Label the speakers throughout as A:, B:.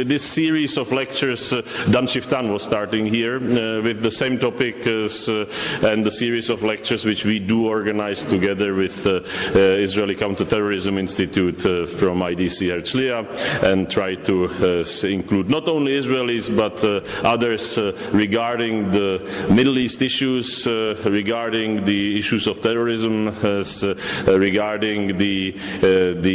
A: This series of lectures, Dan Shiftan was starting here with the same topic and the series of lectures which we do organize together with Israeli Counterterrorism Institute from IDC Herzliya, and try to include not only Israelis but others regarding the Middle East issues, regarding the issues of terrorism, regarding the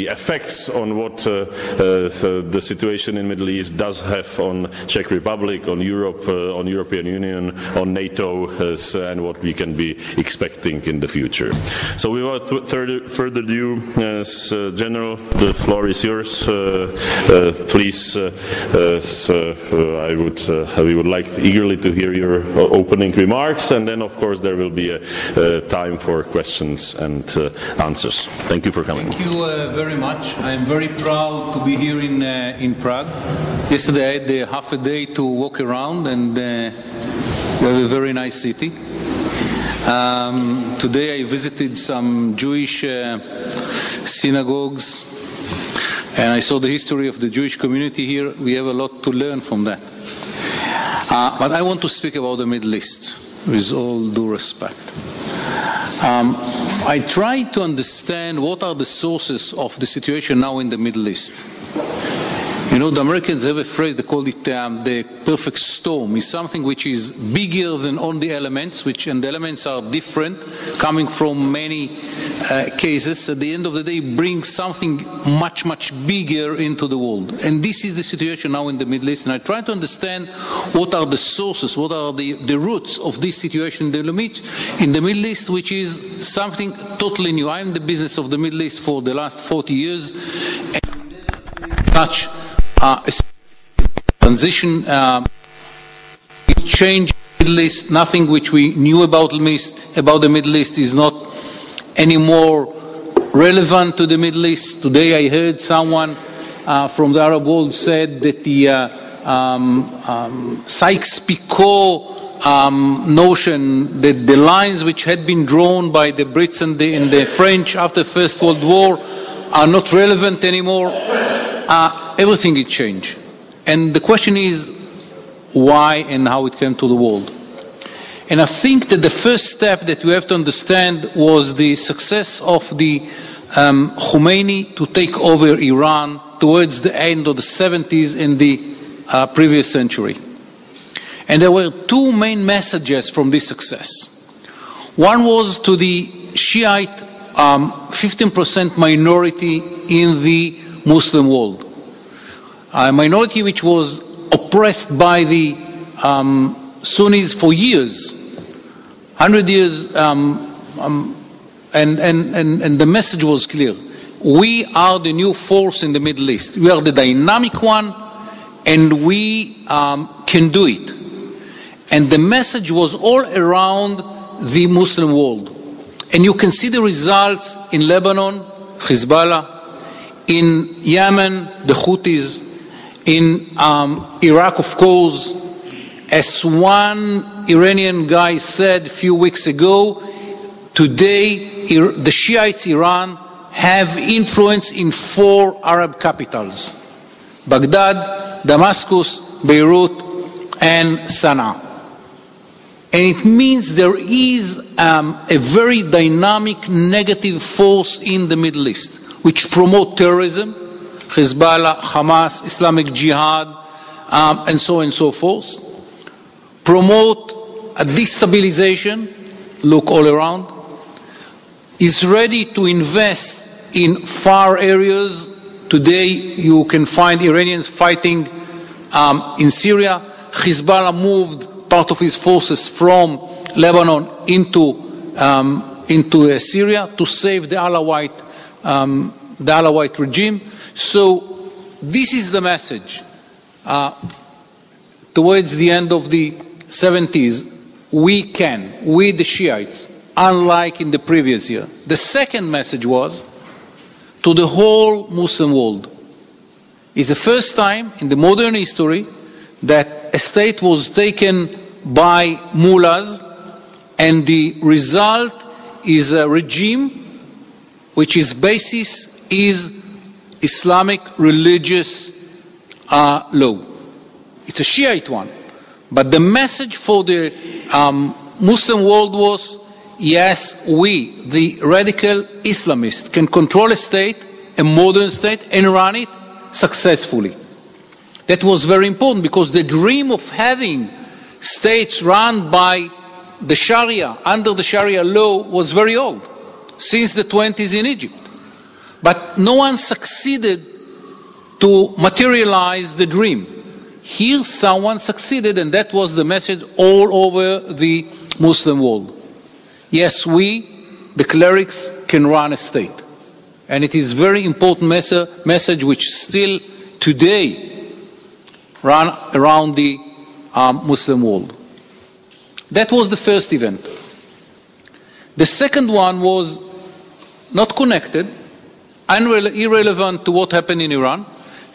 A: effects on what the situation in Middle East does have on Czech Republic, on Europe, on European Union, on NATO, and what we can be expecting in the future. So without further ado, General, the floor is yours. Please, we would like eagerly to hear your opening remarks, and then of course there will be a time for questions and answers. Thank you for coming.
B: Thank you very much. I am very proud to be here in Prague. Yesterday I had half a day to walk around, and we have a very nice city. Today I visited some Jewish synagogues, and I saw the history of the Jewish community here. We have a lot to learn from that. But I want to speak about the Middle East, with all due respect. I try to understand what are the sources of the situation now in the Middle East. You know, the Americans have a phrase, they call it the perfect storm. It's something which is bigger than all the elements, and the elements are different, coming from many cases. At the end of the day, brings something much, much bigger into the world. And this is the situation now in the Middle East. And I try to understand what are the sources, what are the roots of this situation in the Middle East, which is something totally new. I'm in the business of the Middle East for the last 40 years. And such a transition, change in the Middle East. Nothing which we knew about the Middle East is not anymore relevant to the Middle East. Today I heard someone from the Arab world said that the Sykes-Picot notion that the lines which had been drawn by the Brits and the French after the First World War are not relevant anymore. Everything is changed. And the question is why and how it came to the world. And I think that the first step that we have to understand was the success of the Khomeini to take over Iran towards the end of the 70s in the previous century. And there were two main messages from this success. One was to the Shiite 15% minority in the Muslim world. A minority which was oppressed by the Sunnis for years, 100 years, and the message was clear. We are the new force in the Middle East. We are the dynamic one, and we can do it. And the message was all around the Muslim world. And you can see the results in Lebanon, Hezbollah, in Yemen, the Houthis, in Iraq, of course. As one Iranian guy said a few weeks ago, today the Shiites Iran have influence in 4 Arab capitals: Baghdad, Damascus, Beirut, and Sana'a. And it means there is a very dynamic negative force in the Middle East which promote terrorism, Hezbollah, Hamas, Islamic Jihad, and so on and so forth. Promote a destabilization, look all around, is ready to invest in far areas. Today you can find Iranians fighting in Syria. Hezbollah moved part of his forces from Lebanon into Syria to save the Alawite regime. So this is the message. Towards the end of the 70s, we the Shiites, unlike in the previous year. The second message was to the whole Muslim world. It's the first time in the modern history that a state was taken by mullahs, and the result is a regime which its basis is Islamic religious law. It's a Shiite one. But the message for the Muslim world was, yes, we, the radical Islamists, can control a state, a modern state, and run it successfully. That was very important because the dream of having states run by the Sharia, under the Sharia law, was very old, since the 20s in Egypt. But no one succeeded to materialize the dream. Here someone succeeded, and that was the message all over the Muslim world. Yes, we, the clerics, can run a state. And it is a very important message which still today run around the Muslim world. That was the first event. The second one was not connected, irrelevant to what happened in Iran,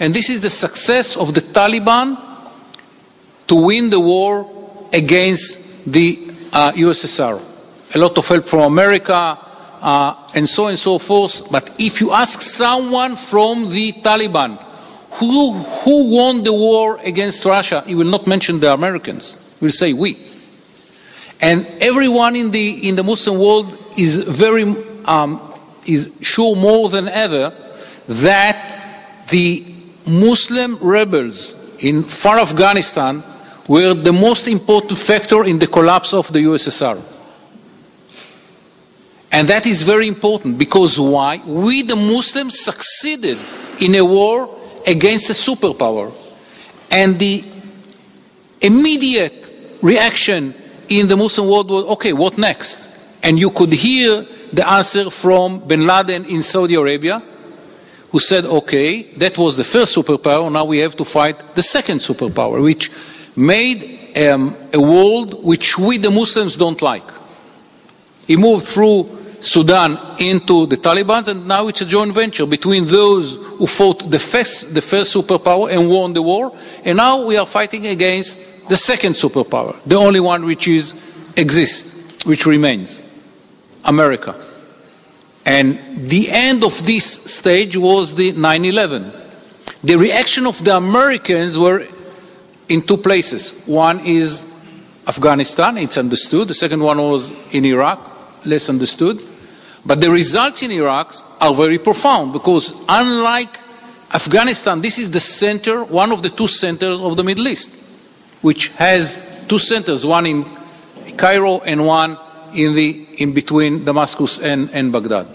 B: and this is the success of the Taliban to win the war against the USSR. A lot of help from America, and so on and so forth. But if you ask someone from the Taliban, who won the war against Russia, he will not mention the Americans. He will say we. And everyone in the Muslim world is is sure more than ever that the Muslim rebels in far Afghanistan were the most important factor in the collapse of the USSR. And that is very important because why? We, the Muslims, succeeded in a war against a superpower. And the immediate reaction in the Muslim world was, okay, what next? And you could hear the answer from bin Laden in Saudi Arabia, who said, okay, that was the first superpower, now we have to fight the second superpower, which made a world which we, the Muslims, don't like. He moved through Sudan into the Taliban, and now it's a joint venture between those who fought the first superpower and won the war, and now we are fighting against the second superpower, the only one which exists, which remains, America. And the end of this stage was the 9/11. The reaction of the Americans were in two places. One is Afghanistan, it's understood. The second one was in Iraq, less understood. But the results in Iraq are very profound because unlike Afghanistan, this is the center, one of the two centers of the Middle East, which has two centers, one in Cairo and one in between Damascus and Baghdad.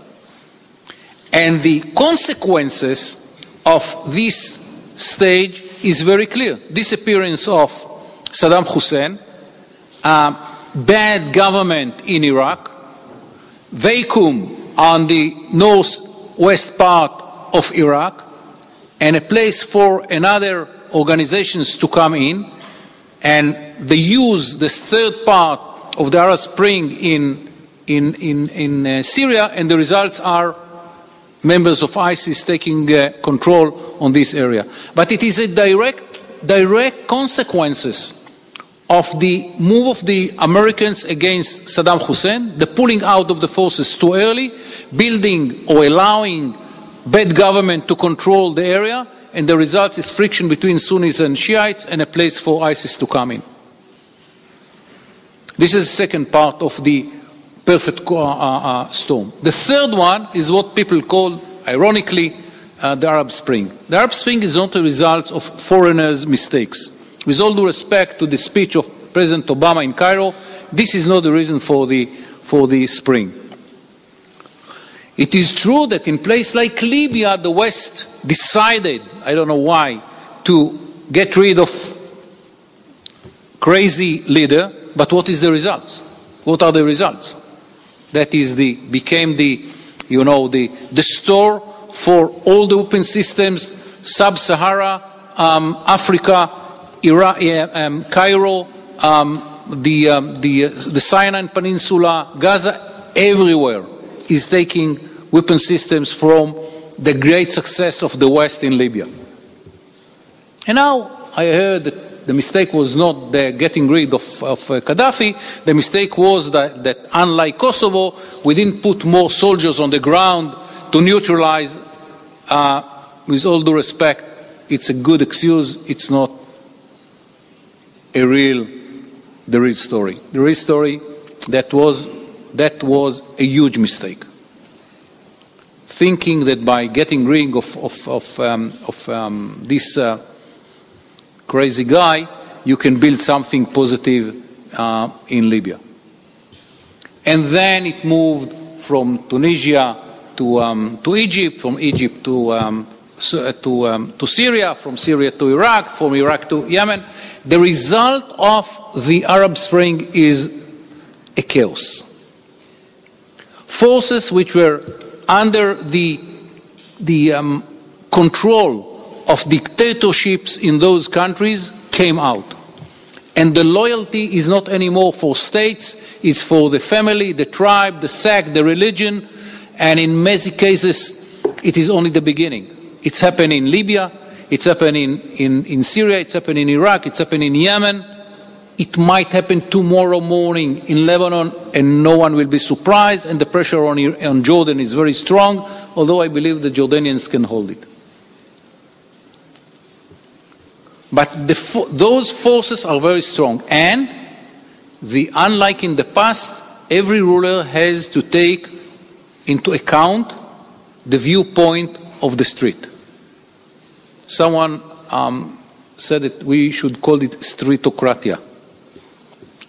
B: And the consequences of this stage is very clear. Disappearance of Saddam Hussein, bad government in Iraq, vacuum on the northwest part of Iraq, and a place for another organizations to come in, and they use this third part of the Arab Spring in Syria, and the results are members of ISIS taking control on this area. But it is a direct consequences of the move of the Americans against Saddam Hussein, the pulling out of the forces too early, building or allowing bad government to control the area, and the result is friction between Sunnis and Shiites and a place for ISIS to come in. This is the second part of the perfect storm. The third one is what people call, ironically, the Arab Spring. The Arab Spring is not a result of foreigners' mistakes. With all due respect to the speech of President Obama in Cairo, this is not the reason for the spring. It is true that in places like Libya, the West decided, I don't know why, to get rid of crazy leader, but what is the results? What are the results? That is became the store for all the weapon systems, Sub-Sahara, Africa, Iraq, Cairo, the Sinai Peninsula, Gaza, everywhere is taking weapon systems from the great success of the West in Libya. And now I heard that the mistake was not the getting rid of Gaddafi. The mistake was that unlike Kosovo, we didn't put more soldiers on the ground to neutralize, with all due respect, it's a good excuse. It's not the real story. The real story, that was a huge mistake. Thinking that by getting rid of this crazy guy, you can build something positive in Libya. And then it moved from Tunisia to Egypt, from Egypt to Syria, from Syria to Iraq, from Iraq to Yemen. The result of the Arab Spring is a chaos. Forces which were under the control of dictatorships in those countries came out. And the loyalty is not anymore for states, it's for the family, the tribe, the sect, the religion, and in many cases it is only the beginning. It's happening in Libya, it's happening in Syria, it's happening in Iraq, it's happening in Yemen. It might happen tomorrow morning in Lebanon, and no one will be surprised, and the pressure on Jordan is very strong, although I believe the Jordanians can hold it. But those forces are very strong, and unlike in the past, every ruler has to take into account the viewpoint of the street. Someone said that we should call it streetocratia.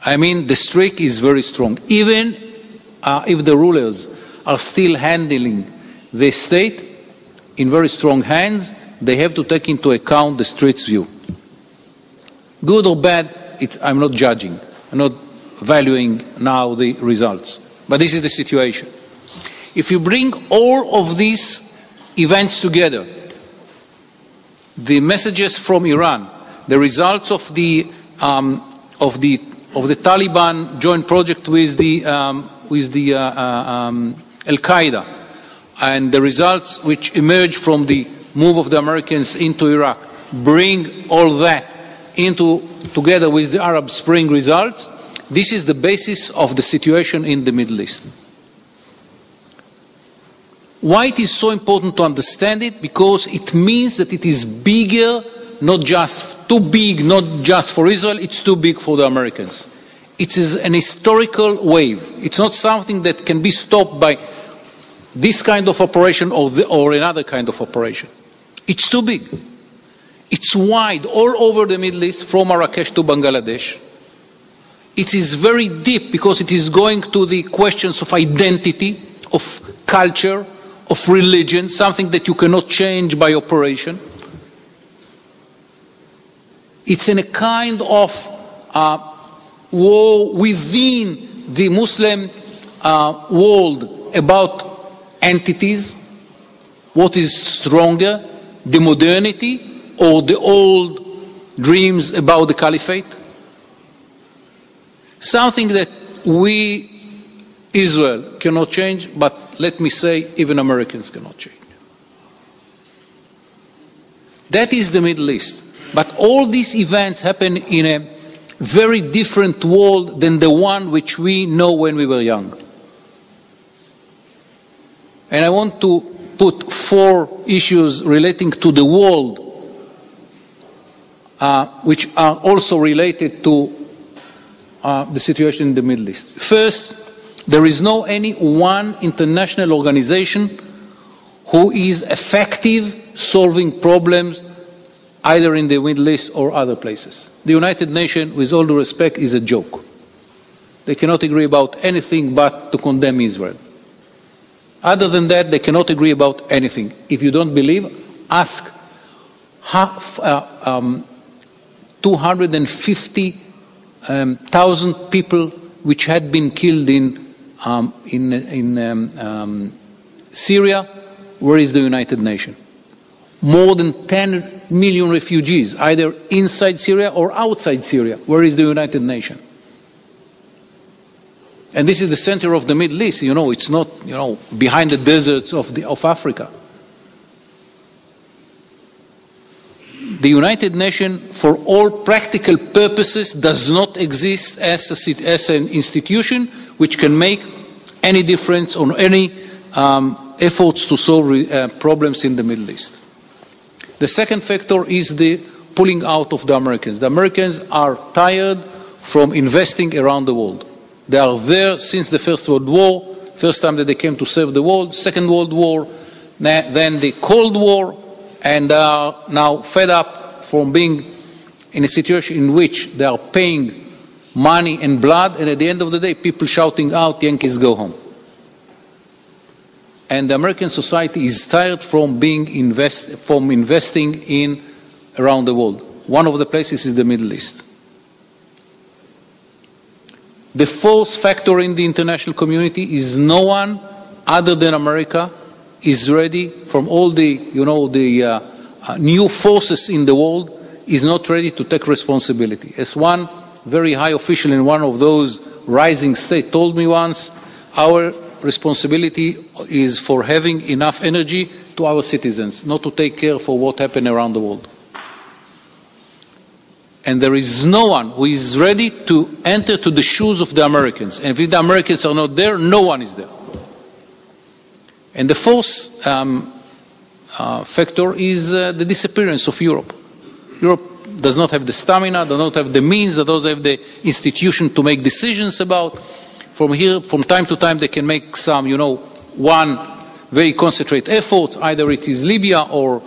B: I mean, the streak is very strong. Even if the rulers are still handling the state in very strong hands, they have to take into account the street's view. Good or bad, I'm not judging. I'm not valuing now the results. But this is the situation. If you bring all of these events together, the messages from Iran, the results of the Taliban joint project with the Al-Qaeda, and the results which emerge from the move of the Americans into Iraq, bring all that together with the Arab Spring results, this is the basis of the situation in the Middle East. Why it is so important to understand it? Because it means that it is bigger, not just too big, not just for Israel, it's too big for the Americans. It is an historical wave. It's not something that can be stopped by this kind of operation or another kind of operation. It's too big. It's wide all over the Middle East, from Marrakesh to Bangladesh. It is very deep because it is going to the questions of identity, of culture, of religion, something that you cannot change by operation. It's in a kind of war within the Muslim world about entities. What is stronger, the modernity or the old dreams about the caliphate? Something that we, Israel, cannot change, but let me say, even Americans cannot change. That is the Middle East. But all these events happen in a very different world than the one which we know when we were young. And I want to put 4 issues relating to the world, which are also related to the situation in the Middle East. First, there is no any one international organization who is effective solving problems either in the Middle East or other places. The United Nations, with all due respect, is a joke. They cannot agree about anything but to condemn Israel. Other than that, they cannot agree about anything. If you don't believe, ask 250,000 people which had been killed in Syria. Where is the United Nations? More than 10 million refugees, either inside Syria or outside Syria. Where is the United Nations? And this is the center of the Middle East. You know, it's not, behind the deserts of Africa. The United Nations, for all practical purposes, does not exist as an institution which can make any difference on any efforts to solve problems in the Middle East. The second factor is the pulling out of the Americans. The Americans are tired from investing around the world. They are there since the First World War, first time that they came to serve the world, Second World War, then the Cold War, and they are now fed up from being in a situation in which they are paying money and blood, and at the end of the day, people shouting out, Yankees go home. And the American society is tired from investing in around the world. One of the places is the Middle East. The fourth factor in the international community is no one other than America is ready, from all the, new forces in the world, is not ready to take responsibility. As one very high official in one of those rising states told me once, our responsibility is for having enough energy to our citizens, not to take care for what happened around the world. And there is no one who is ready to enter to the shoes of the Americans. And if the Americans are not there, no one is there. And the fourth factor is the disappearance of Europe. Europe does not have the stamina, does not have the means, does not have the institution to make decisions about. From time to time, they can make some, one very concentrated effort. Either it is Libya or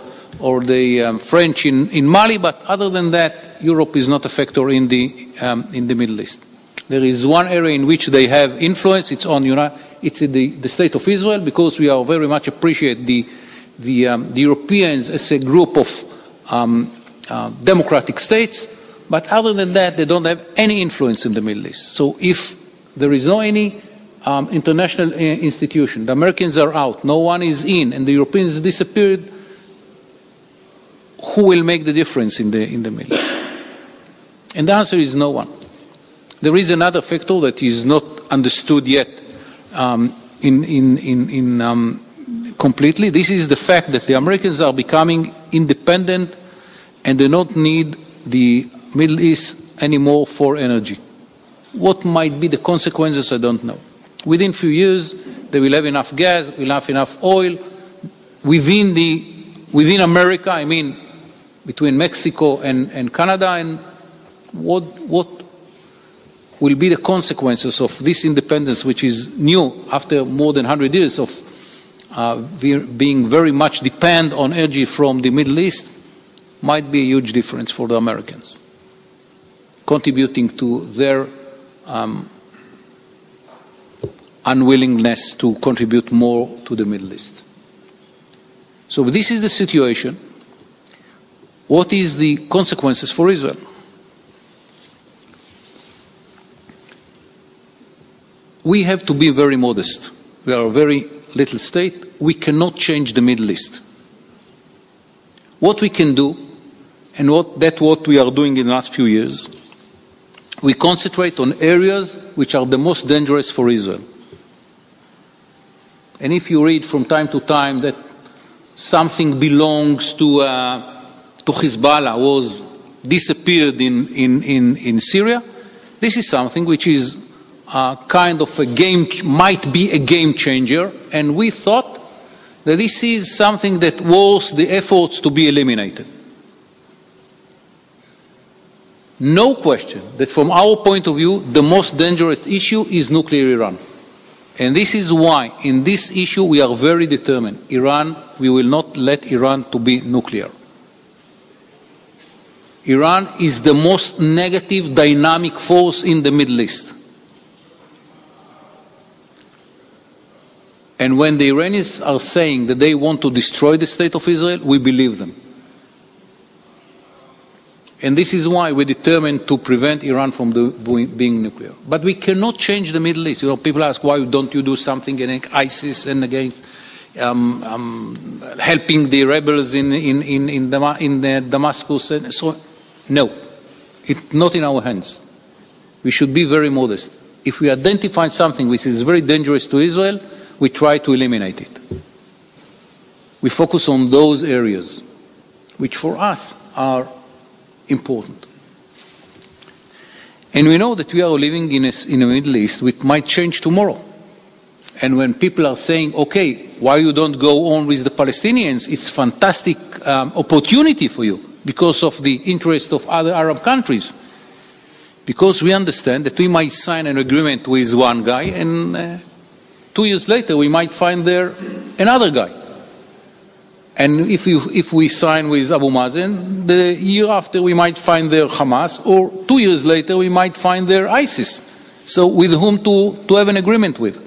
B: the French in Mali, but other than that, Europe is not a factor in the Middle East. There is one area in which they have influence. It's the state of Israel, because we are very much appreciate the Europeans as a group of democratic states. But other than that, they don't have any influence in the Middle East. So if there is no any international institution, the Americans are out, no one is in, and the Europeans disappeared, who will make the difference in the Middle East? And the answer is no one. There is another factor that is not understood yet completely. This is the fact that the Americans are becoming independent and do not need the Middle East anymore for energy. What might be the consequences, I don't know. Within a few years, they will have enough gas, will have enough oil. Within America, I mean, between Mexico and Canada, and what will be the consequences of this independence, which is new after more than 100 years of being very much dependent on energy from the Middle East, might be a huge difference for the Americans, contributing to their unwillingness to contribute more to the Middle East. So this is the situation. What is the consequences for Israel? We have to be very modest. We are a very little state. We cannot change the Middle East. What we can do, and what we are doing in the last few years, we concentrate on areas which are the most dangerous for Israel. And if you read from time to time that something belongs to Hezbollah was disappeared in Syria, this is something which is kind of might be a game changer, and we thought that this is something that was the efforts to be eliminated. No question that from our point of view, the most dangerous issue is nuclear Iran. And this is why, in this issue, we are very determined. We will not let Iran to be nuclear. Iran is the most negative dynamic force in the Middle East. And when the Iranians are saying that they want to destroy the state of Israel, we believe them. And this is why we're determined to prevent Iran from being nuclear. But we cannot change the Middle East. People ask, why don't you do something against ISIS and against helping the rebels in Damascus? And so, no, it's not in our hands. We should be very modest. If we identify something which is very dangerous to Israel, we try to eliminate it. We focus on those areas, which for us are important. And we know that we are living in a Middle East which might change tomorrow. And when people are saying, okay, why you don't go on with the Palestinians, it's a fantastic opportunity for you because of the interest of other Arab countries. Because we understand that we might sign an agreement with one guy and 2 years later we might find there another guy. And if we sign with Abu Mazen, the year after we might find there Hamas, or 2 years later we might find there ISIS. So with whom to have an agreement with?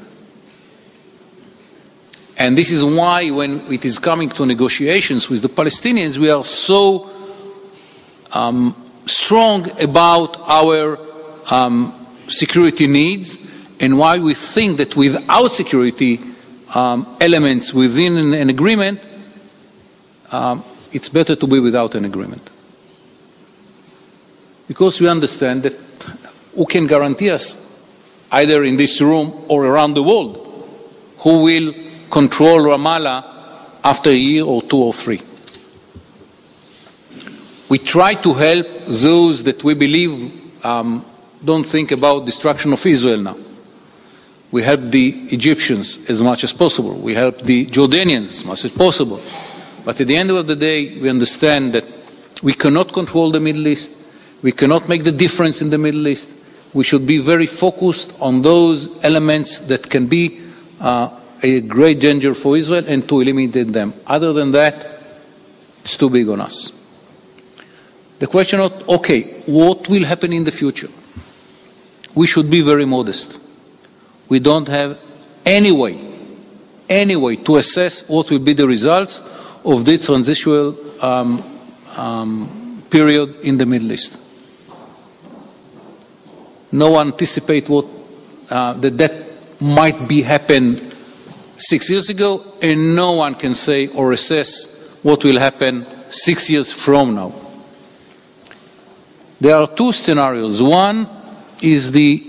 B: And this is why when it is coming to negotiations with the Palestinians, we are so strong about our security needs, and why we think that without security elements within an agreement, it's better to be without an agreement. Because we understand that who can guarantee us, either in this room or around the world, who will control Ramallah after a year or 2 or 3. We try to help those that we believe don't think about destruction of Israel now. We help the Egyptians as much as possible. We help the Jordanians as much as possible. But at the end of the day, we understand that we cannot control the Middle East. We cannot make the difference in the Middle East. We should be very focused on those elements that can be a great danger for Israel and to eliminate them. Other than that, it's too big on us. The question of, okay, what will happen in the future? We should be very modest. We don't have any way to assess what will be the results of the transitional period in the Middle East. No one anticipates what that might be happened 6 years ago, and no one can say or assess what will happen 6 years from now. There are 2 scenarios. One is the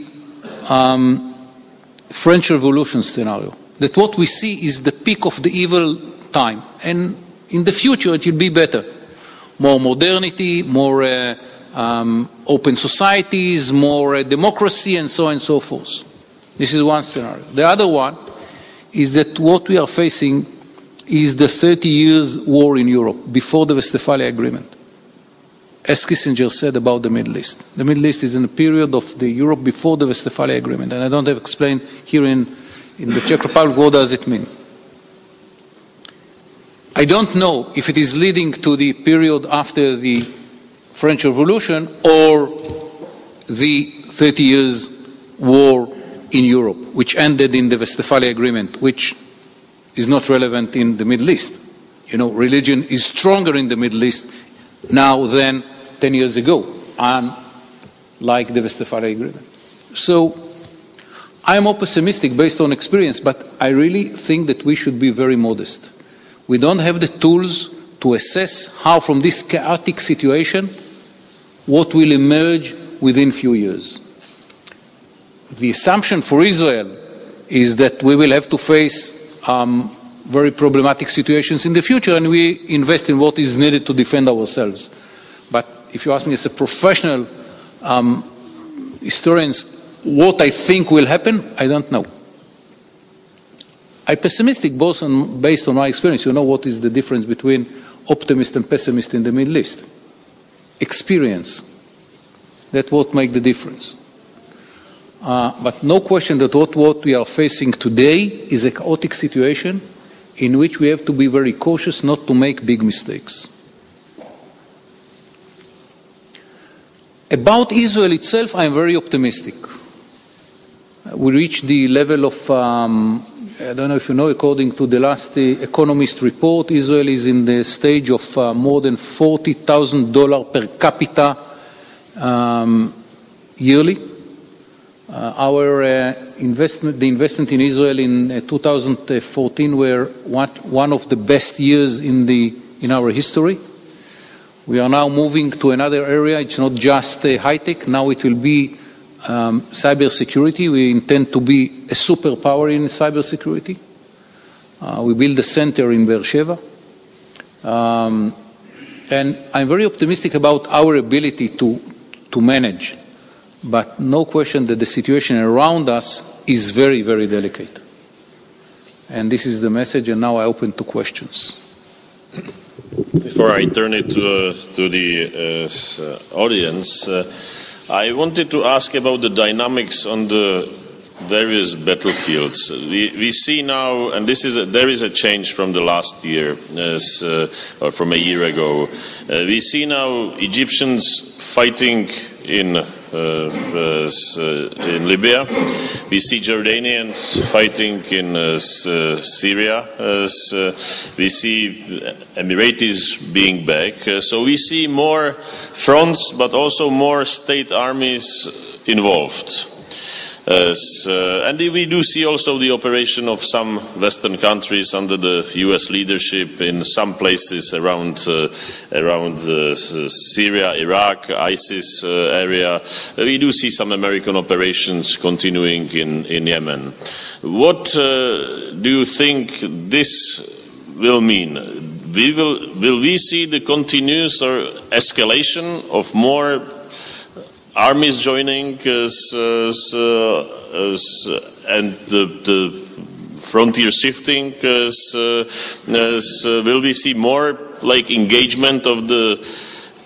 B: French Revolution scenario, that what we see is the peak of the evil time, and in the future it will be better. More modernity, more open societies, more democracy, and so on and so forth. This is one scenario. The other one is that what we are facing is the 30 years war in Europe before the Westphalia Agreement. As Kissinger said about the Middle East. The Middle East is in a period of the Europe before the Westphalia Agreement, and I don't have explained here in the Czech Republic what does it mean. I don't know if it is leading to the period after the French Revolution or the 30 years war in Europe, which ended in the Westphalia Agreement, which is not relevant in the Middle East. You know, religion is stronger in the Middle East now than 10 years ago, unlike the Westphalia Agreement. So I am more pessimistic based on experience, but I really think that we should be very modest. We don't have the tools to assess how from this chaotic situation what will emerge within few years. The assumption for Israel is that we will have to face very problematic situations in the future, and we invest in what is needed to defend ourselves. But if you ask me as a professional historian what I think will happen, I don't know. I'm pessimistic based on my experience. You know what is the difference between optimist and pessimist in the Middle East? Experience. That's what makes the difference. But no question that what we are facing today is a chaotic situation in which we have to be very cautious not to make big mistakes. About Israel itself, I am very optimistic. We reached the level of, I don't know if you know, according to the last Economist report, Israel is in the stage of more than $40,000 per capita yearly. The investment in Israel in 2014 were one of the best years in our history. We are now moving to another area. It's not just high-tech. Now it will be cybersecurity. We intend to be a superpower in cybersecurity. We build a center in Beersheba. And I'm very optimistic about our ability to manage. But no question that the situation around us is very, very delicate. And this is the message, and now I open to questions.
A: Before I turn it to the audience, I wanted to ask about the dynamics on the various battlefields. We see now, and there is a change from the last year, or from a year ago. We see now Egyptians fighting in Libya. We see Jordanians fighting in Syria. We see Emiratis being back. So we see more fronts, but also more state armies involved. And we do see also the operation of some Western countries under the US leadership in some places around Syria, Iraq, ISIS area. We do see some American operations continuing in Yemen. What do you think this will mean? Will we see the continuous or escalation of more armies joining and the frontier shifting? Will we see more like engagement of the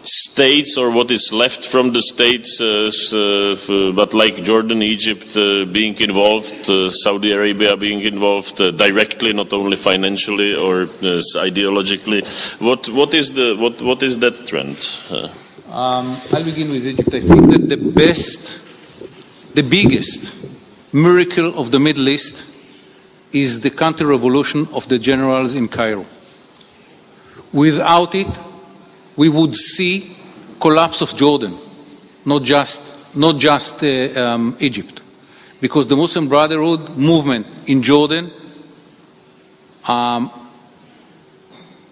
A: states, or what is left from the states, but like Jordan, Egypt being involved, Saudi Arabia being involved directly, not only financially or ideologically? What is that trend?
B: I'll begin with Egypt. I think that the biggest miracle of the Middle East is the counter-revolution of the generals in Cairo. Without it, we would see collapse of Jordan, not just Egypt, because the Muslim Brotherhood movement in Jordan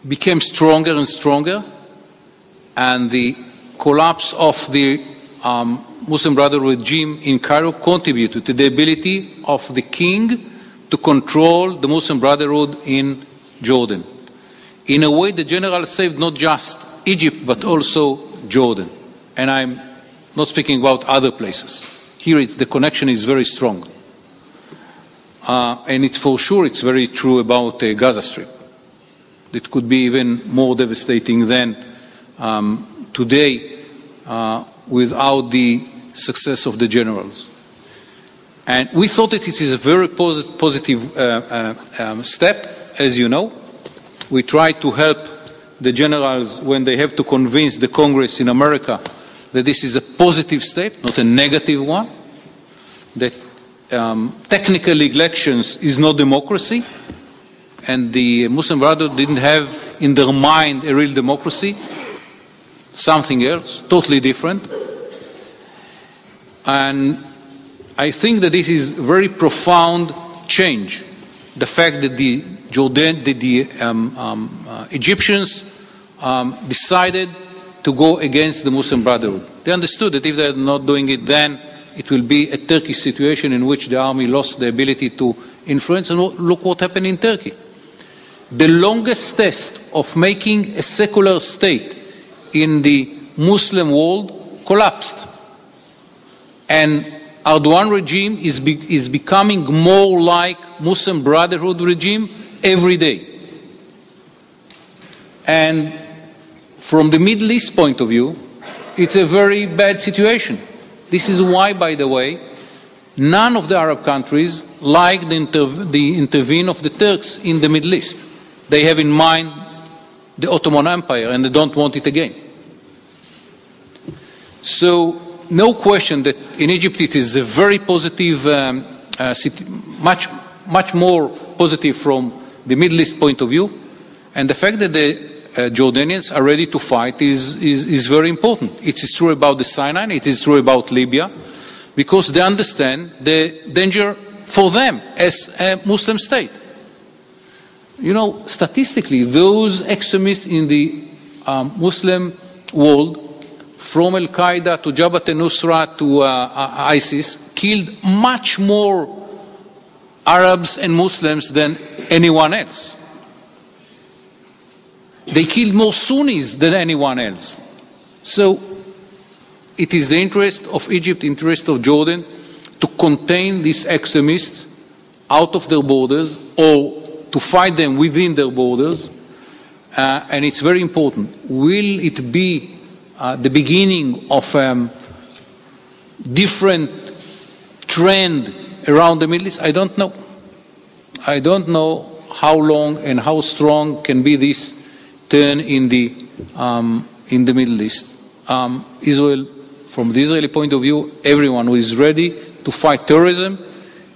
B: became stronger and stronger, and the collapse of the Muslim Brotherhood regime in Cairo contributed to the ability of the king to control the Muslim Brotherhood in Jordan. In a way, the general saved not just Egypt, but also Jordan. And I'm not speaking about other places. Here the connection is very strong. And it's for sure, it's very true about Gaza Strip. It could be even more devastating than today without the success of the generals. And we thought that it is a very positive step, as you know. We try to help the generals when they have to convince the Congress in America that this is a positive step, not a negative one, that technical elections is not democracy, and the Muslim Brotherhood didn't have in their mind a real democracy, something else, totally different. And I think that this is a very profound change. The fact that the Egyptians decided to go against the Muslim Brotherhood. They understood that if they're not doing it, then it will be a Turkish situation in which the army lost the ability to influence. And look what happened in Turkey. The longest test of making a secular state in the Muslim world collapsed. And Erdogan regime is becoming more like Muslim Brotherhood regime every day. And from the Middle East point of view, it's a very bad situation. This is why, by the way, none of the Arab countries like the intervene of the Turks in the Middle East. They have in mind the Ottoman Empire and they don't want it again. So, no question that in Egypt it is a very positive, much more positive from the Middle East point of view, and the fact that the Jordanians are ready to fight is very important. It is true about the Sinai, it is true about Libya, because they understand the danger for them as a Muslim state. You know, statistically, those extremists in the Muslim world, from Al-Qaeda to Jabhat al-Nusra to ISIS, killed much more Arabs and Muslims than anyone else. They killed more Sunnis than anyone else. So it is the interest of Egypt, interest of Jordan, to contain these extremists out of their borders or to fight them within their borders, and it's very important. Will it be the beginning of different trend around the Middle East? I don't know. I don't know how long and how strong can be this turn in the Middle East. Israel, from the Israeli point of view, everyone who is ready to fight terrorism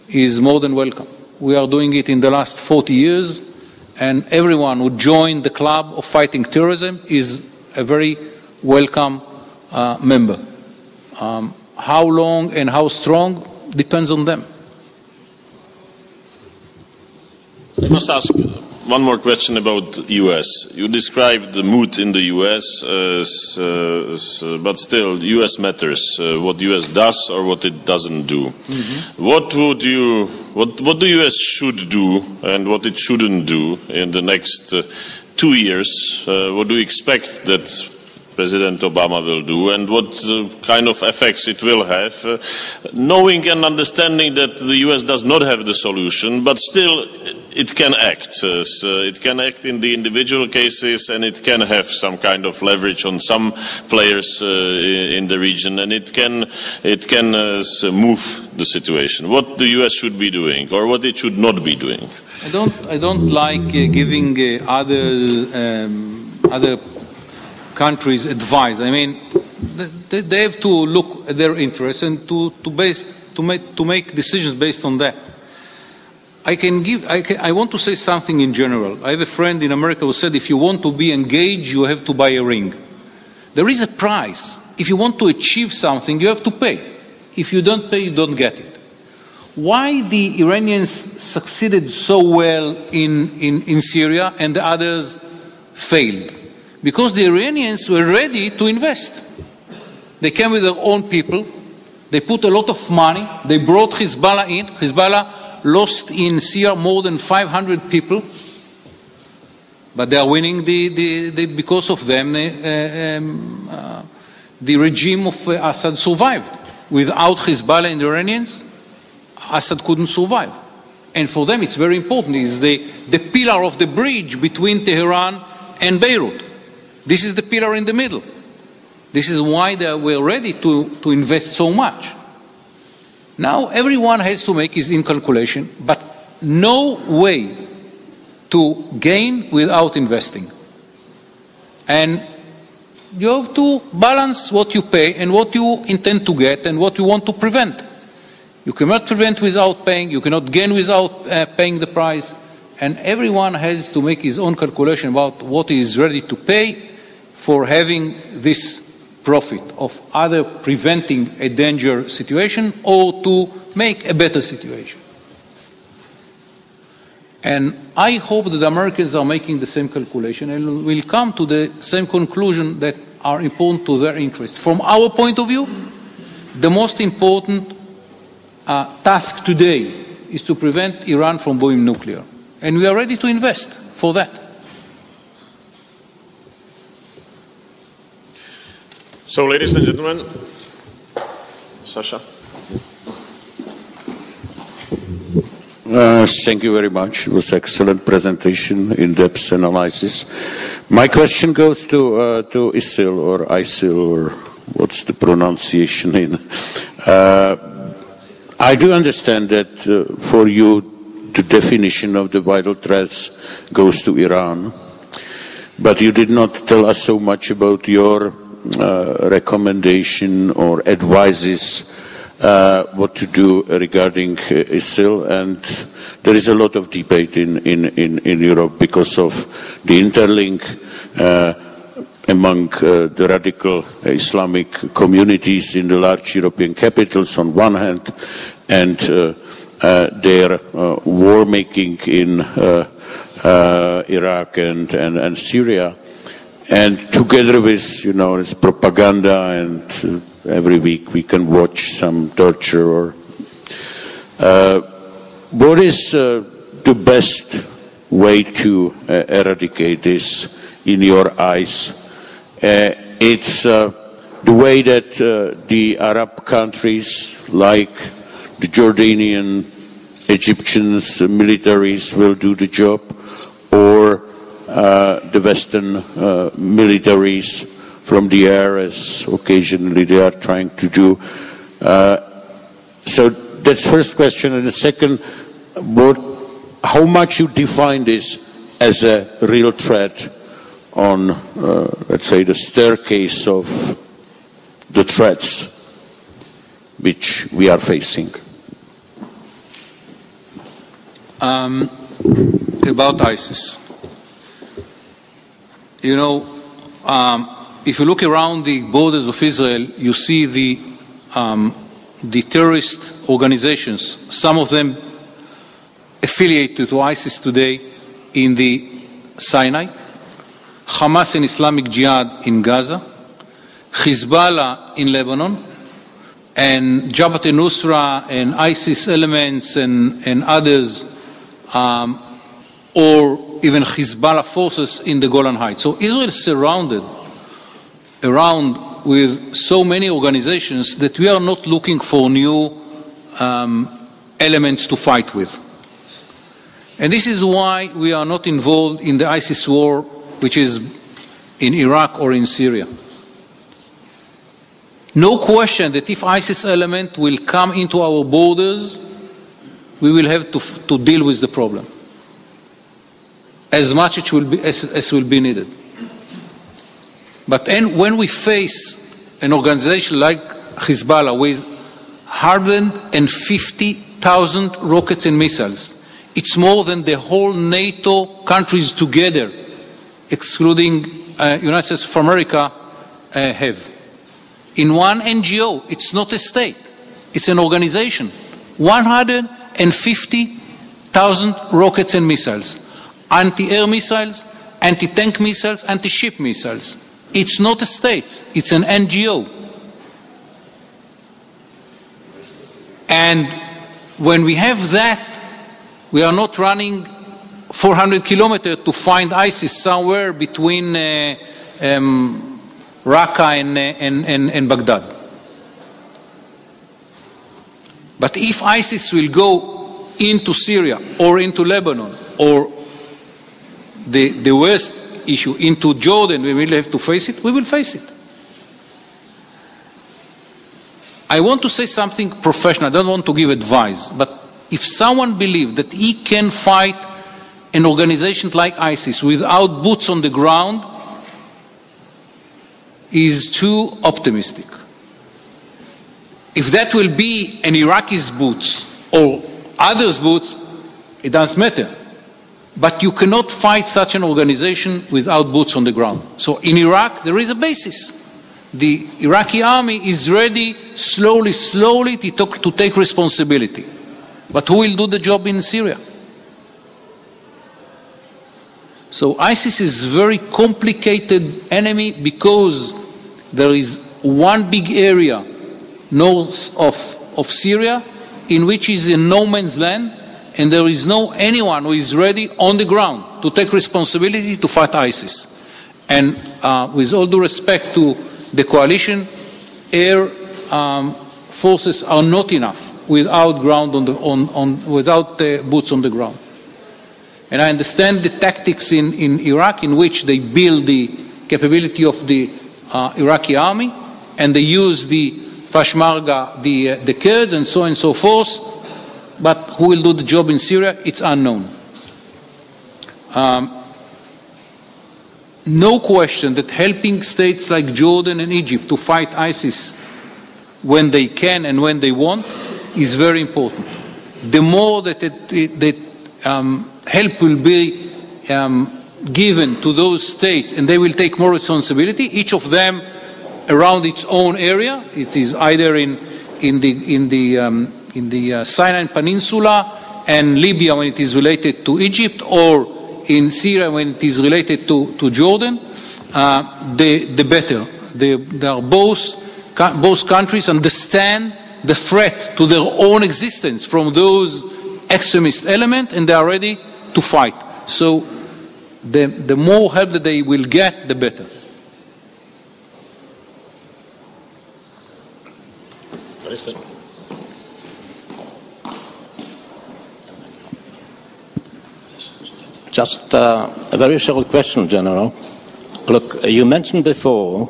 B: is more than welcome. We are doing it in the last 40 years, and everyone who joined the club of fighting terrorism is a very welcome member. How long and how strong depends on them.
A: I must ask one more question about the US. You described the mood in the US, but still, US matters. What the US does or what it doesn't do. Mm-hmm. What the US should do and what it shouldn't do in the next 2 years? What do you expect that President Obama will do, and what kind of effects it will have, knowing and understanding that the US does not have the solution, but still it can act. It can act in the individual cases, and it can have some kind of leverage on some players in the region, and it can move the situation. What the US should be doing, or what it should not be doing.
B: I don't like giving other countries advise. I mean, they have to look at their interests and to make decisions based on that. I want to say something in general. I have a friend in America who said, if you want to be engaged, you have to buy a ring. There is a price. If you want to achieve something, you have to pay. If you don't pay, you don't get it. Why the Iranians succeeded so well in Syria and the others failed? Because the Iranians were ready to invest. They came with their own people. They put a lot of money. They brought Hezbollah in. Hezbollah lost in Syria more than 500 people. But they are winning because of them, the regime of Assad survived. Without Hezbollah and the Iranians, Assad couldn't survive. And for them, it's very important. It's the pillar of the bridge between Tehran and Beirut. This is the pillar in the middle. This is why they were ready to invest so much. Now everyone has to make his own calculation, but no way to gain without investing. And you have to balance what you pay and what you intend to get and what you want to prevent. You cannot prevent without paying, you cannot gain without paying the price, and everyone has to make his own calculation about what he is ready to pay for having this profit of either preventing a danger situation or to make a better situation. And I hope that the Americans are making the same calculation and will come to the same conclusion that are important to their interests. From our point of view, the most important task today is to prevent Iran from going nuclear. And we are ready to invest for that.
A: So, ladies and gentlemen, Sasha.
C: Thank you very much. It was an excellent presentation, in-depth analysis. My question goes to ISIL or what's the pronunciation in? I do understand that for you the definition of the vital threats goes to Iran, but you did not tell us so much about your recommendation or advices what to do regarding ISIL, and there is a lot of debate in Europe because of the interlink among the radical Islamic communities in the large European capitals on one hand, and their war making in Iraq and Syria. And together with, this propaganda, and every week we can watch some torture. Or what is the best way to eradicate this in your eyes? It's the way that the Arab countries, like the Jordanian, Egyptians, militaries will do the job, the Western militaries from the air, as occasionally they are trying to do. So that's the first question. And the second, how much you define this as a real threat on, let's say, the staircase of the threats which we are facing?
B: About ISIS. You know, if you look around the borders of Israel, you see the terrorist organizations, some of them affiliated to ISIS today in the Sinai, Hamas and Islamic Jihad in Gaza, Hezbollah in Lebanon, and Jabhat al-Nusra and ISIS elements and others, or even Hezbollah forces in the Golan Heights. So Israel is surrounded around with so many organizations that we are not looking for new elements to fight with. And this is why we are not involved in the ISIS war, which is in Iraq or in Syria. No question that if ISIS element will come into our borders, we will have to deal with the problem as much as will be needed. But when we face an organization like Hezbollah with 150,000 rockets and missiles, it's more than the whole NATO countries together, excluding United States of America, have. In one NGO, it's not a state, it's an organization. 150,000 rockets and missiles, anti-air missiles, anti-tank missiles, anti-ship missiles. It's not a state, it's an NGO. And when we have that, we are not running 400 kilometers to find ISIS somewhere between Raqqa and Baghdad. But if ISIS will go into Syria or into Lebanon or the West issue into Jordan, we will have to face it, we will face it. I want to say something professional, I don't want to give advice, but if someone believes that he can fight an organization like ISIS without boots on the ground, is too optimistic. If that will be an Iraqi's boots or others' boots, it doesn't matter. But you cannot fight such an organization without boots on the ground. So in Iraq, there is a basis. The Iraqi army is ready slowly to take responsibility. But who will do the job in Syria? So ISIS is a very complicated enemy because there is one big area north of Syria in which is a no man's land, and there is no anyone who is ready on the ground to take responsibility to fight ISIS. And with all due respect to the coalition, air forces are not enough without without boots on the ground. And I understand the tactics in Iraq in which they build the capability of the Iraqi army, and they use the Peshmerga, the Kurds, and so on and so forth. But who will do the job in Syria? It's unknown. No question that helping states like Jordan and Egypt to fight ISIS when they can and when they want is very important. The more that help will be given to those states, and they will take more responsibility, each of them around its own area. It is either in the Sinai Peninsula and Libya when it is related to Egypt, or in Syria when it is related to Jordan, the better. They are both countries understand the threat to their own existence from those extremist elements, and they are ready to fight. So the more help that they will get, the better.
D: Just a very short question, General. Look, you mentioned before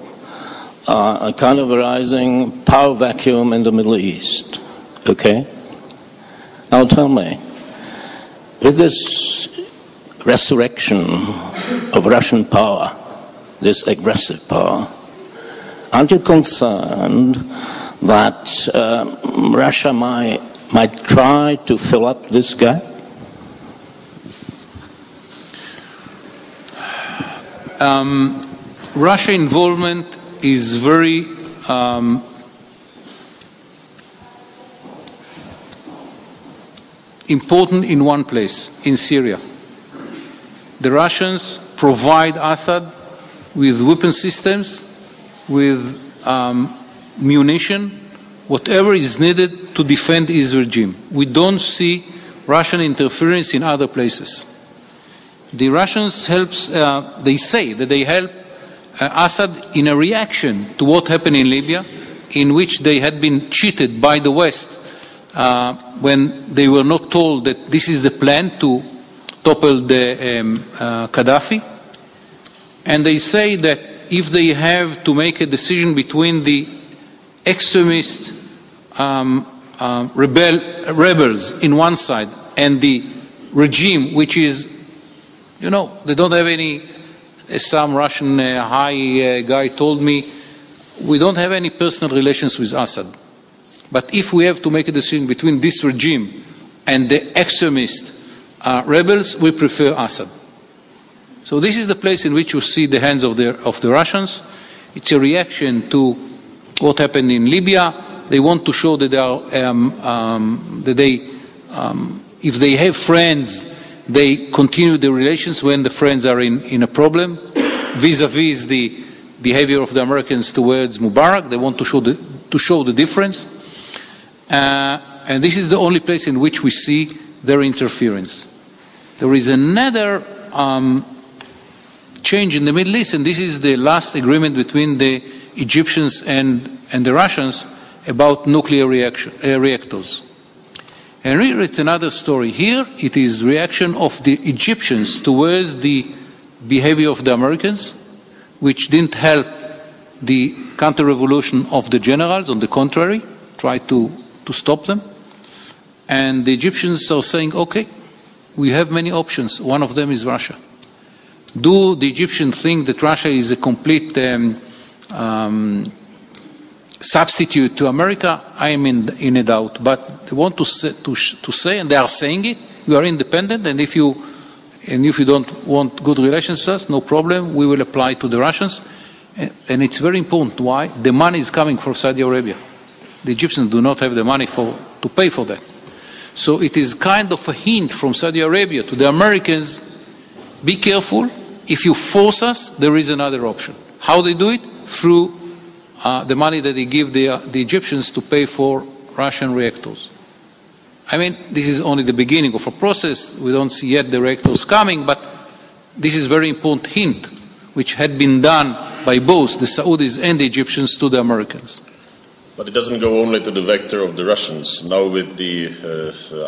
D: a kind of rising power vacuum in the Middle East, okay? Now tell me, with this resurrection of Russian power, this aggressive power, aren't you concerned that Russia might try to fill up this gap?
B: Russia involvement is very important in one place, in Syria. The Russians provide Assad with weapon systems, with munition, whatever is needed to defend his regime. We don't see Russian interference in other places. The Russians they say that they help Assad in a reaction to what happened in Libya, in which they had been cheated by the West when they were not told that this is the plan to topple the Gaddafi. And they say that if they have to make a decision between the extremist rebels in one side and the regime, which is, you know, they don't have any, as some Russian high guy told me, we don't have any personal relations with Assad. But if we have to make a decision between this regime and the extremist rebels, we prefer Assad. So this is the place in which you see the hands of the Russians. It's a reaction to what happened in Libya. They want to show that if they have friends, they continue the relations when the friends are in a problem, vis-a-vis the behavior of the Americans towards Mubarak. They want to show the difference. And this is the only place in which we see their interference. There is another change in the Middle East, and this is the last agreement between the Egyptians and the Russians about nuclear reactors. And here it's another story. Here it is reaction of the Egyptians towards the behavior of the Americans, which didn't help the counter-revolution of the generals. On the contrary, tried to stop them. And the Egyptians are saying, okay, we have many options. One of them is Russia. Do the Egyptians think that Russia is a complete substitute to America? I am in a doubt. But they want to say, and they are saying it, we are independent, and if you don't want good relations with us, no problem, we will apply to the Russians. And it's very important. Why? The money is coming from Saudi Arabia. The Egyptians do not have the money to pay for that. So it is kind of a hint from Saudi Arabia to the Americans, be careful, if you force us, there is another option. How they do it? Through the money that they give the Egyptians to pay for Russian reactors. I mean, this is only the beginning of a process. We don't see yet the reactors coming, but this is a very important hint, which had been done by both the Saudis and the Egyptians to the Americans.
A: But it doesn't go only to the vector of the Russians. Now with the,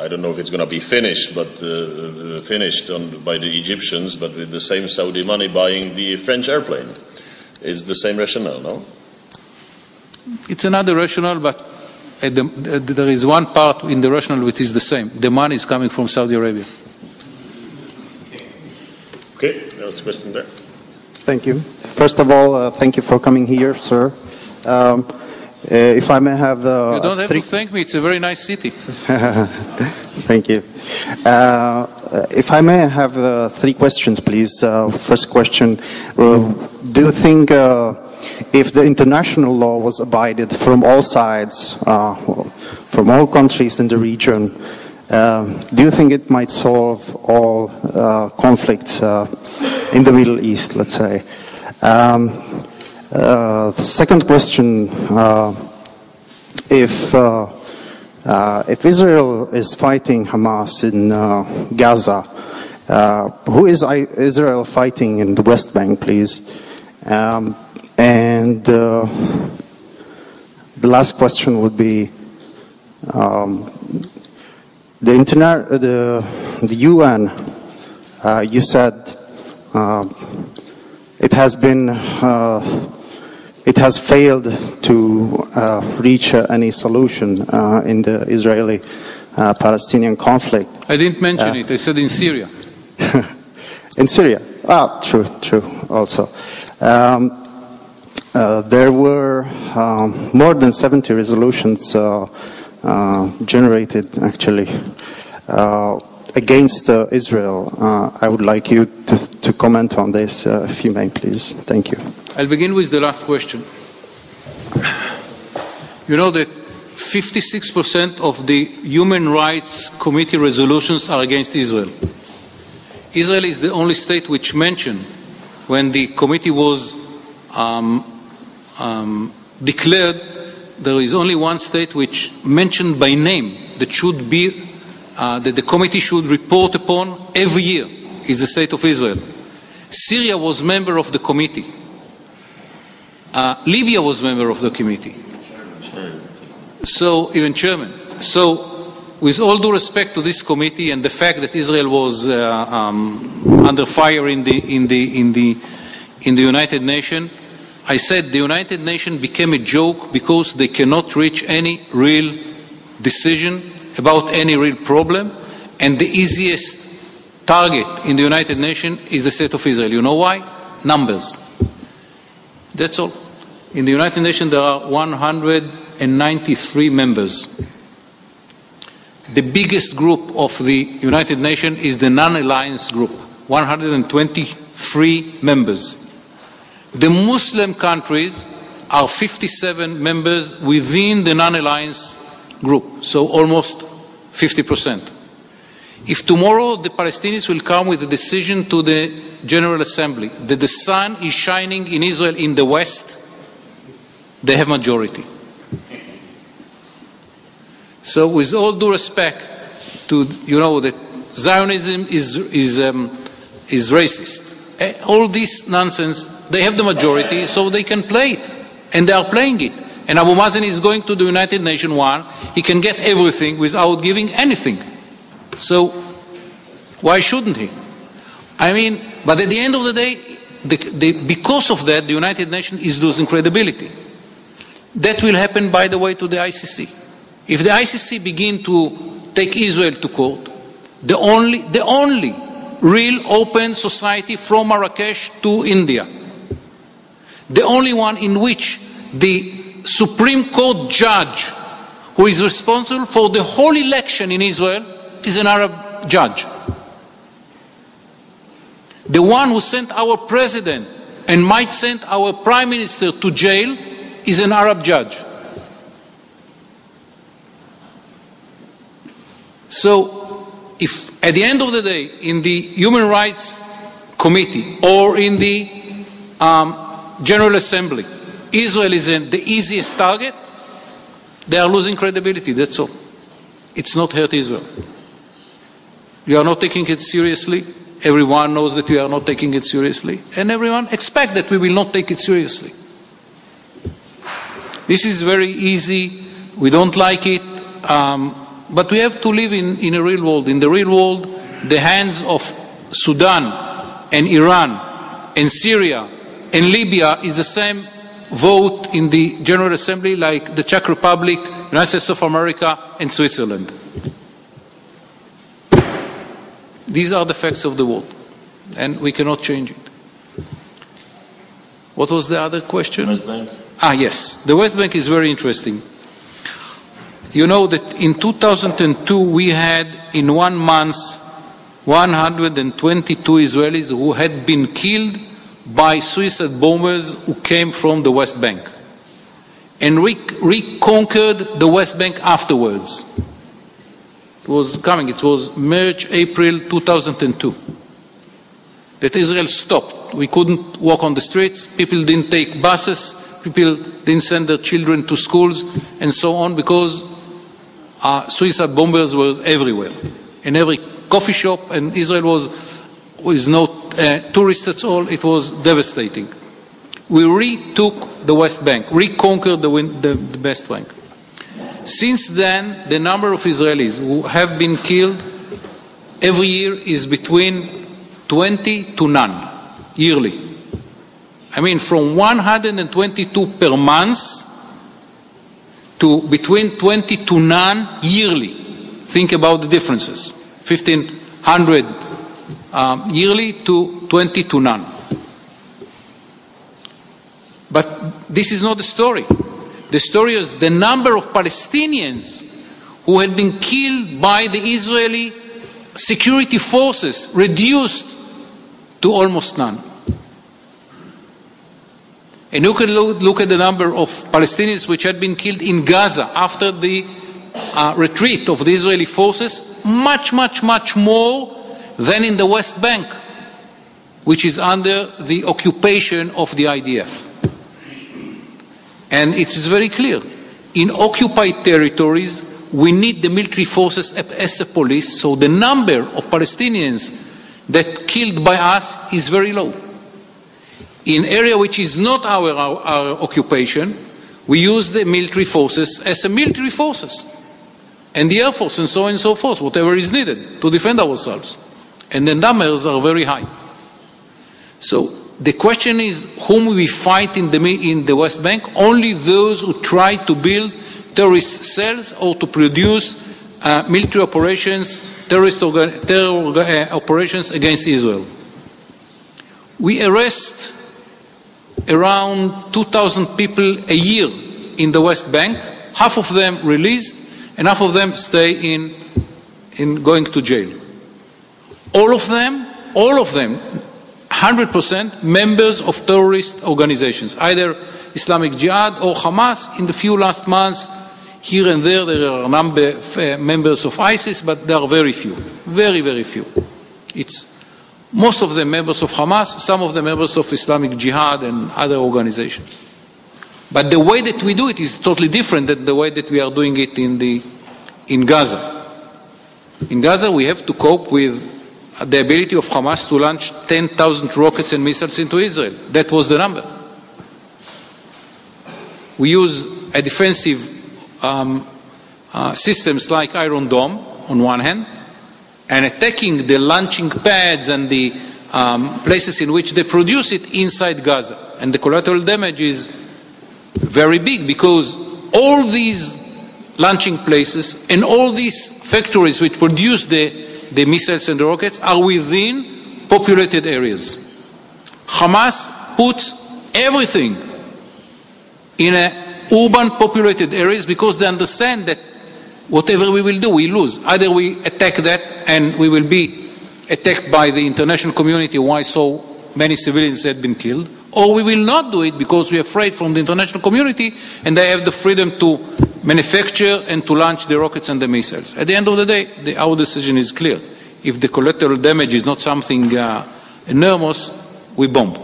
A: I don't know if it's going to be finished, but finished by the Egyptians, but with the same Saudi money buying the French airplane. It's the same rationale, no?
B: It's another rationale, but there is one part in the rationale which is the same. The money is coming from Saudi Arabia.
A: Okay, there's a question there.
E: Thank you. First of all, thank you for coming here, sir. If I may have
B: you don't have to thank me. It's a very nice city.
E: Thank you. If I may have 3 questions, please. First question, do you think if the international law was abided from all sides, from all countries in the region, do you think it might solve all conflicts in the Middle East, let's say? The second question, if Israel is fighting Hamas in Gaza, who is Israel fighting in the West Bank, please? And the last question would be, the UN You said it has failed to reach any solution in the Israeli-Palestinian conflict.
B: I didn't mention it. I said in Syria.
E: In Syria? Ah, true also. There were more than 70 resolutions generated, actually, against Israel. I would like you to comment on this, if you may, please. Thank you.
B: I'll begin with the last question. You know that 56% of the Human Rights Committee resolutions are against Israel. Israel is the only state which mentioned, when the committee was declared, there is only one state which mentioned by name that should be, that the committee should report upon every year, is the state of Israel. Syria was member of the committee. Libya was member of the committee. So, even chairman. So, with all due respect to this committee and the fact that Israel was under fire in the United Nations, I said the United Nations became a joke because they cannot reach any real decision about any real problem, and the easiest target in the United Nations is the state of Israel. You know why? Numbers. That's all. In the United Nations there are 193 members. The biggest group of the United Nations is the non-alliance group, 123 members. The Muslim countries are 57 members within the non-alliance group, so almost 50%. If tomorrow the Palestinians will come with a decision to the General Assembly that the sun is shining in Israel in the West, they have majority. So with all due respect to, you know, that Zionism is racist. All this nonsense, they have the majority, so they can play it. And they are playing it. And Abu Mazen is going to the United Nations one, he can get everything without giving anything. So, why shouldn't he? I mean, but at the end of the day, because of that, the United Nations is losing credibility. That will happen, by the way, to the ICC. If the ICC begin to take Israel to court, the only real open society from Marrakesh to India, the only one in which the Supreme Court judge who is responsible for the whole election in Israel is an Arab judge. The one who sent our president and might send our prime minister to jail is an Arab judge. So, if at the end of the day, in the Human Rights Committee or in the General Assembly, Israel is the easiest target, they are losing credibility, that's all. It's not hurt Israel. We are not taking it seriously. Everyone knows that we are not taking it seriously. And everyone expects that we will not take it seriously. This is very easy. We don't like it. But we have to live in a real world. In the real world, the hands of Sudan and Iran and Syria and Libya is the same vote in the General Assembly like the Czech Republic, United States of America and Switzerland. These are the facts of the world, and we cannot change it. What was the other question?
D: West Bank.
B: Yes. The West Bank is very interesting. You know that in 2002 we had in 1 month 122 Israelis who had been killed by suicide bombers who came from the West Bank and reconquered the West Bank afterwards. It was coming, it was March, April 2002 that Israel stopped. We couldn't walk on the streets, people didn't take buses, people didn't send their children to schools and so on because suicide bombers were everywhere. In every coffee shop, and Israel was no tourists at all, it was devastating. We retook the West Bank, reconquered the West Bank. Since then, the number of Israelis who have been killed every year is between 20 to none yearly. I mean, from 122 per month to between 20 to none yearly. Think about the differences. 1,500 yearly to 20 to none. But this is not the story. The story is the number of Palestinians who had been killed by the Israeli security forces reduced to almost none. And you can look at the number of Palestinians which had been killed in Gaza after the retreat of the Israeli forces, much, much, much more than in the West Bank, which is under the occupation of the IDF. And it is very clear. In occupied territories, we need the military forces as a police, so the number of Palestinians that killed by us is very low. In area which is not our occupation, we use the military forces as a military forces, and the Air Force and so on and so forth, whatever is needed to defend ourselves. And the numbers are very high. So the question is, whom we fight in the West Bank? Only those who try to build terrorist cells or to produce military operations, terror operations against Israel. We arrest around 2,000 people a year in the West Bank, half of them released and half of them stay in going to jail. All of them, 100% members of terrorist organizations, either Islamic Jihad or Hamas. In the few last months, here and there are a number of members of ISIS, but there are very few, very, very few. It's most of them members of Hamas, some of them members of Islamic Jihad and other organizations. But the way that we do it is totally different than the way that we are doing it in Gaza. In Gaza, we have to cope with the ability of Hamas to launch 10,000 rockets and missiles into Israel. That was the number. We use a defensive systems like Iron Dome on one hand, and attacking the launching pads and the places in which they produce it inside Gaza. And the collateral damage is very big because all these launching places and all these factories which produce the missiles and the rockets are within populated areas. Hamas puts everything in urban populated areas because they understand that whatever we will do, we lose. Either we attack that and we will be attacked by the international community why so many civilians had been killed, or we will not do it because we are afraid from the international community and they have the freedom to manufacture and to launch the rockets and the missiles. At the end of the day, our decision is clear. If the collateral damage is not something enormous, we bomb.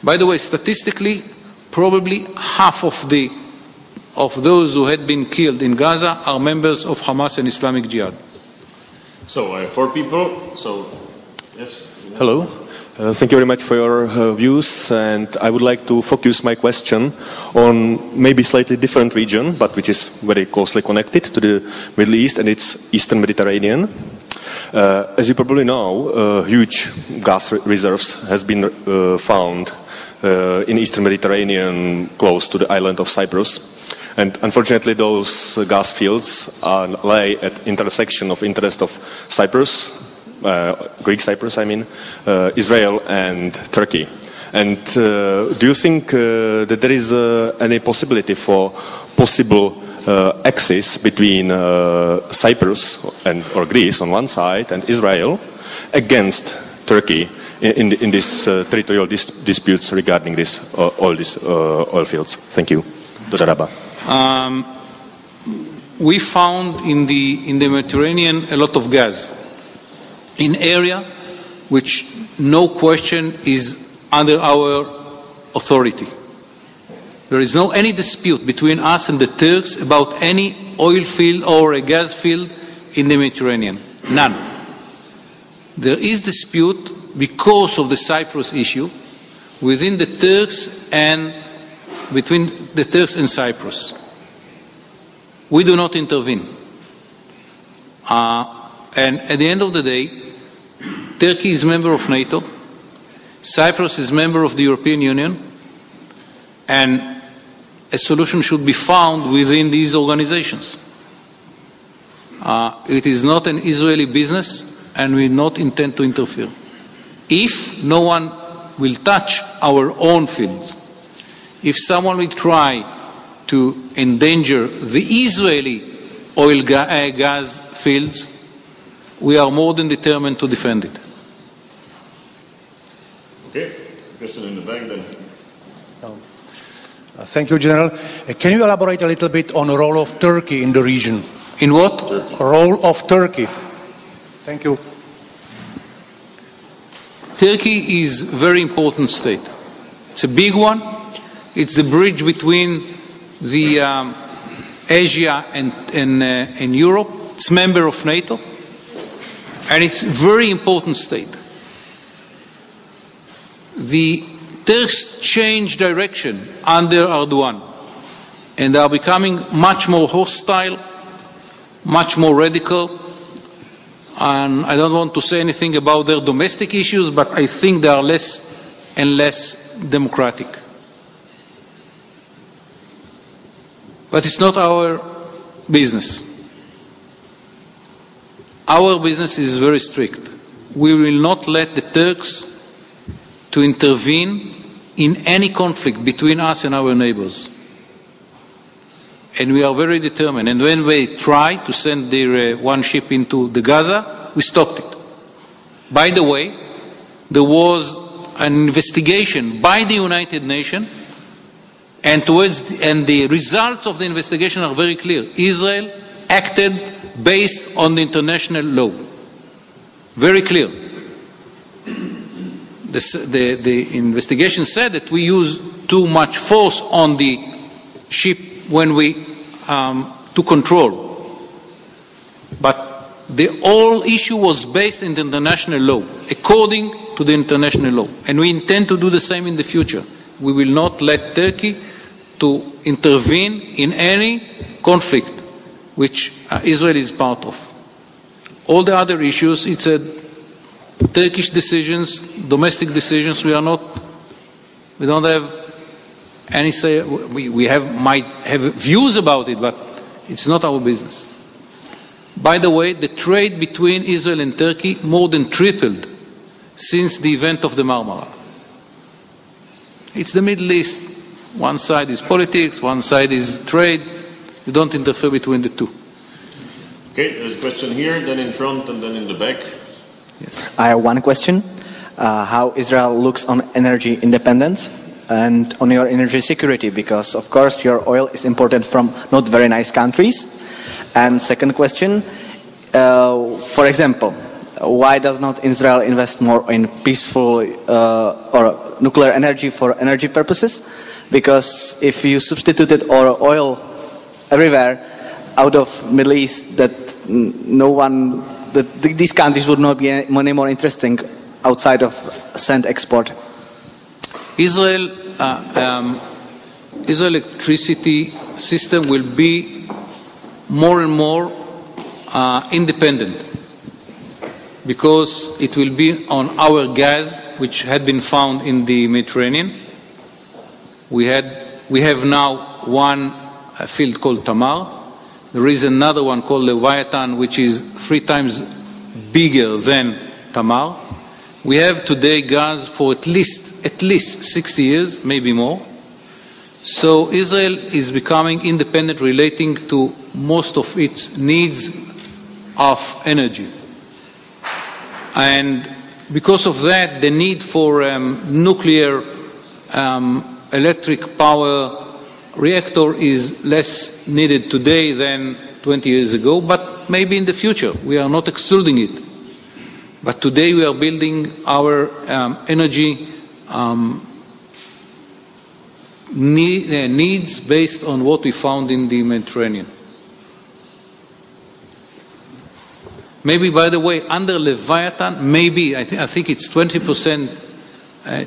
B: By the way, statistically, probably half of those who had been killed in Gaza are members of Hamas and Islamic Jihad.
F: So I have 4 people. So yes. Hello. Thank you very much for your views, and I would like to focus my question on maybe slightly different region, but which is very closely connected to the Middle East, and it's Eastern Mediterranean. As you probably know, huge gas reserves has been found in Eastern Mediterranean close to the island of Cyprus. And unfortunately, those gas fields lie at intersection of interest of Cyprus, Greek Cyprus, I mean, Israel and Turkey. And do you think that there is any possibility for possible axis between Cyprus or Greece on one side and Israel against Turkey in these territorial disputes regarding all these oil fields? Thank you.
B: We found in the Mediterranean a lot of gas in area which no question is under our authority. There is no any dispute between us and the Turks about any oil field or a gas field in the Mediterranean. None. There is dispute because of the Cyprus issue within the Turks and between the Turks and Cyprus. We do not intervene. And at the end of the day, Turkey is a member of NATO. Cyprus is a member of the European Union. And a solution should be found within these organizations. It is not an Israeli business, and we do not intend to interfere. If no one will touch our own fields, if someone will try to endanger the Israeli oil gas fields, we are more than determined to defend it.
A: Okay, question in the back then.
G: Thank you, General. Can you elaborate a little bit on the role of Turkey in the region?
B: In what?
A: Turkey.
G: Role of Turkey. Thank you.
B: Turkey is a very important state. It's a big one. It's the bridge between the Asia and Europe. It's a member of NATO. And it's a very important state. The Turks changed direction under Erdogan, and they are becoming much more hostile, much more radical. And I don't want to say anything about their domestic issues, but I think they are less and less democratic. But it's not our business. Our business is very strict. We will not let the Turks to intervene in any conflict between us and our neighbors. And we are very determined. And when they try to send their one ship into the Gaza, we stopped it. By the way, there was an investigation by the United Nations, and the results of the investigation are very clear. Israel acted based on the international law. Very clear. The investigation said that we used too much force on the ship when we took control. But the whole issue was based in the international law, according to the international law. And we intend to do the same in the future. We will not let Turkey to intervene in any conflict which Israel is part of. All the other issues, it's a Turkish decisions, domestic decisions. We don't have any say. We might have views about it, but it's not our business. By the way, the trade between Israel and Turkey more than tripled since the event of the Marmara. It's the Middle East. One side is politics, one side is trade. You don't interfere between the two.
A: Okay, there's a question here, then in front, and then in the back.
B: Yes.
E: I have one question. How Israel looks on energy independence and on your energy security, because of course your oil is imported from not very nice countries. And second question, for example, why does not Israel invest more in peaceful or nuclear energy for energy purposes? Because if you substituted our oil everywhere out of Middle East, that these countries would not be any more interesting outside of sand export.
B: Israel electricity system will be more and more independent, because it will be on our gas, which had been found in the Mediterranean. We have now one field called Tamar. There is another one called Leviathan, which is 3 times bigger than Tamar. We have today gas for at least 60 years, maybe more. So Israel is becoming independent relating to most of its needs of energy. And because of that, the need for nuclear electric power reactor is less needed today than 20 years ago, but maybe in the future. We are not excluding it. But today we are building our energy needs based on what we found in the Mediterranean. Maybe, by the way, under Leviathan, maybe, I think it's 20%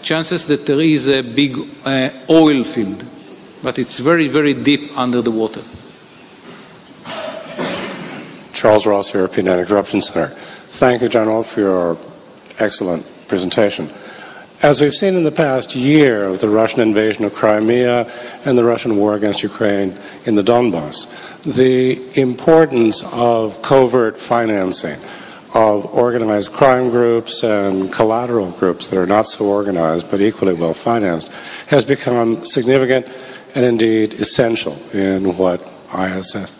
B: chances that there is a big oil field. But it's very, very deep under the water.
H: Charles Ross, European Anti-Corruption Center. Thank you, General, for your excellent presentation. As we've seen in the past year of the Russian invasion of Crimea and the Russian war against Ukraine in the Donbass, the importance of covert financing of organized crime groups and collateral groups that are not so organized but equally well financed has become significant and indeed essential in what ISS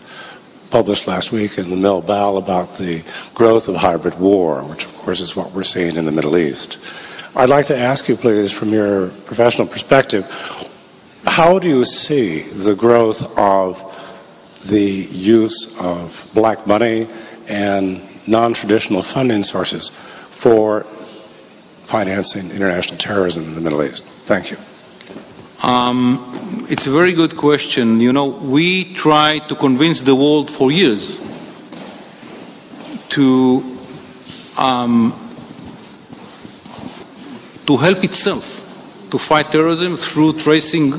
H: published last week in the Mill Bal about the growth of hybrid war, which of course is what we're seeing in the Middle East. I'd like to ask you, please, from your professional perspective, how do you see the growth of the use of black money and non-traditional funding sources for financing international terrorism in the Middle East? Thank you.
B: It's a very good question. You know, we tried to convince the world for years to help itself to fight terrorism through tracing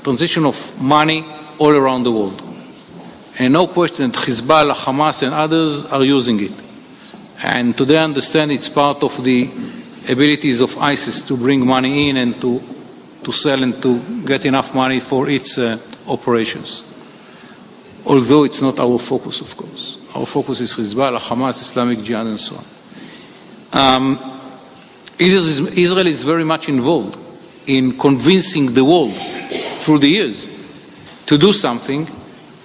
B: transition of money all around the world. And no question that Hezbollah, Hamas and others are using it. And today I understand it's part of the abilities of ISIS to bring money in and to sell and to get enough money for its operations. Although it's not our focus, of course. Our focus is Hezbollah, Hamas, Islamic Jihad and so on. Israel is very much involved in convincing the world through the years to do something,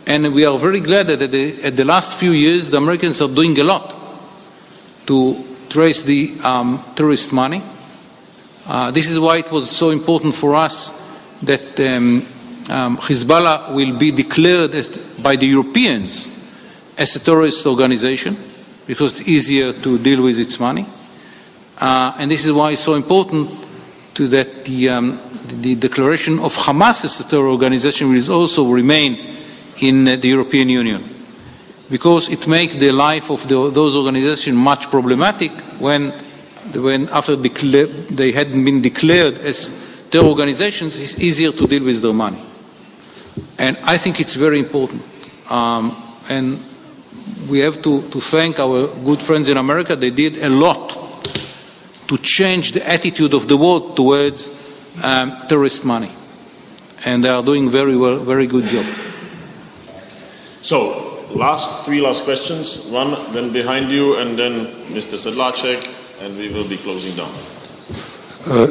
B: and we are very glad that at the last few years the Americans are doing a lot to trace the terrorist money. This is why it was so important for us that Hezbollah will be declared by the Europeans as a terrorist organization, because it's easier to deal with its money. And this is why it's so important that the declaration of Hamas as a terror organization will also remain in the European Union, because it makes the life of those organizations much problematic when after they hadn't been declared as terror organizations, it's easier to deal with their money. And I think it's very important. And we have to thank our good friends in America. They did a lot to change the attitude of the world towards terrorist money. And they are doing very well, very good job.
A: So, three last questions. One, then behind you, and then Mr. Sedlacek, and we will be closing down.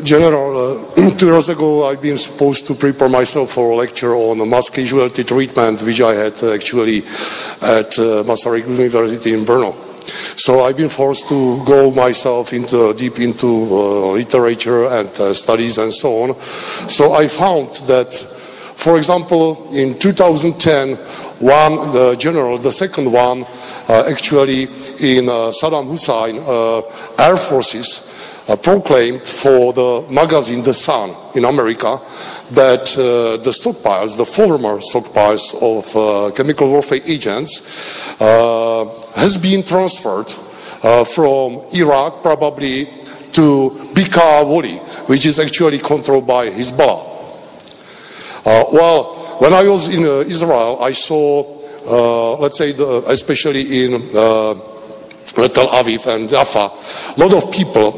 I: General, 2 years ago I've been supposed to prepare myself for a lecture on mass casualty treatment, which I had actually at Masaryk University in Brno. So I've been forced to go myself deep into literature and studies and so on. So I found that, for example, in 2010, the second one, actually in Saddam Hussein Air Forces proclaimed for the magazine The Sun in America that the stockpiles, the former stockpiles of chemical warfare agents has been transferred from Iraq probably to Bika Wadi, which is actually controlled by Hezbollah. Well, when I was in Israel, I saw, let's say, especially in Tel Aviv and Jaffa, a lot of people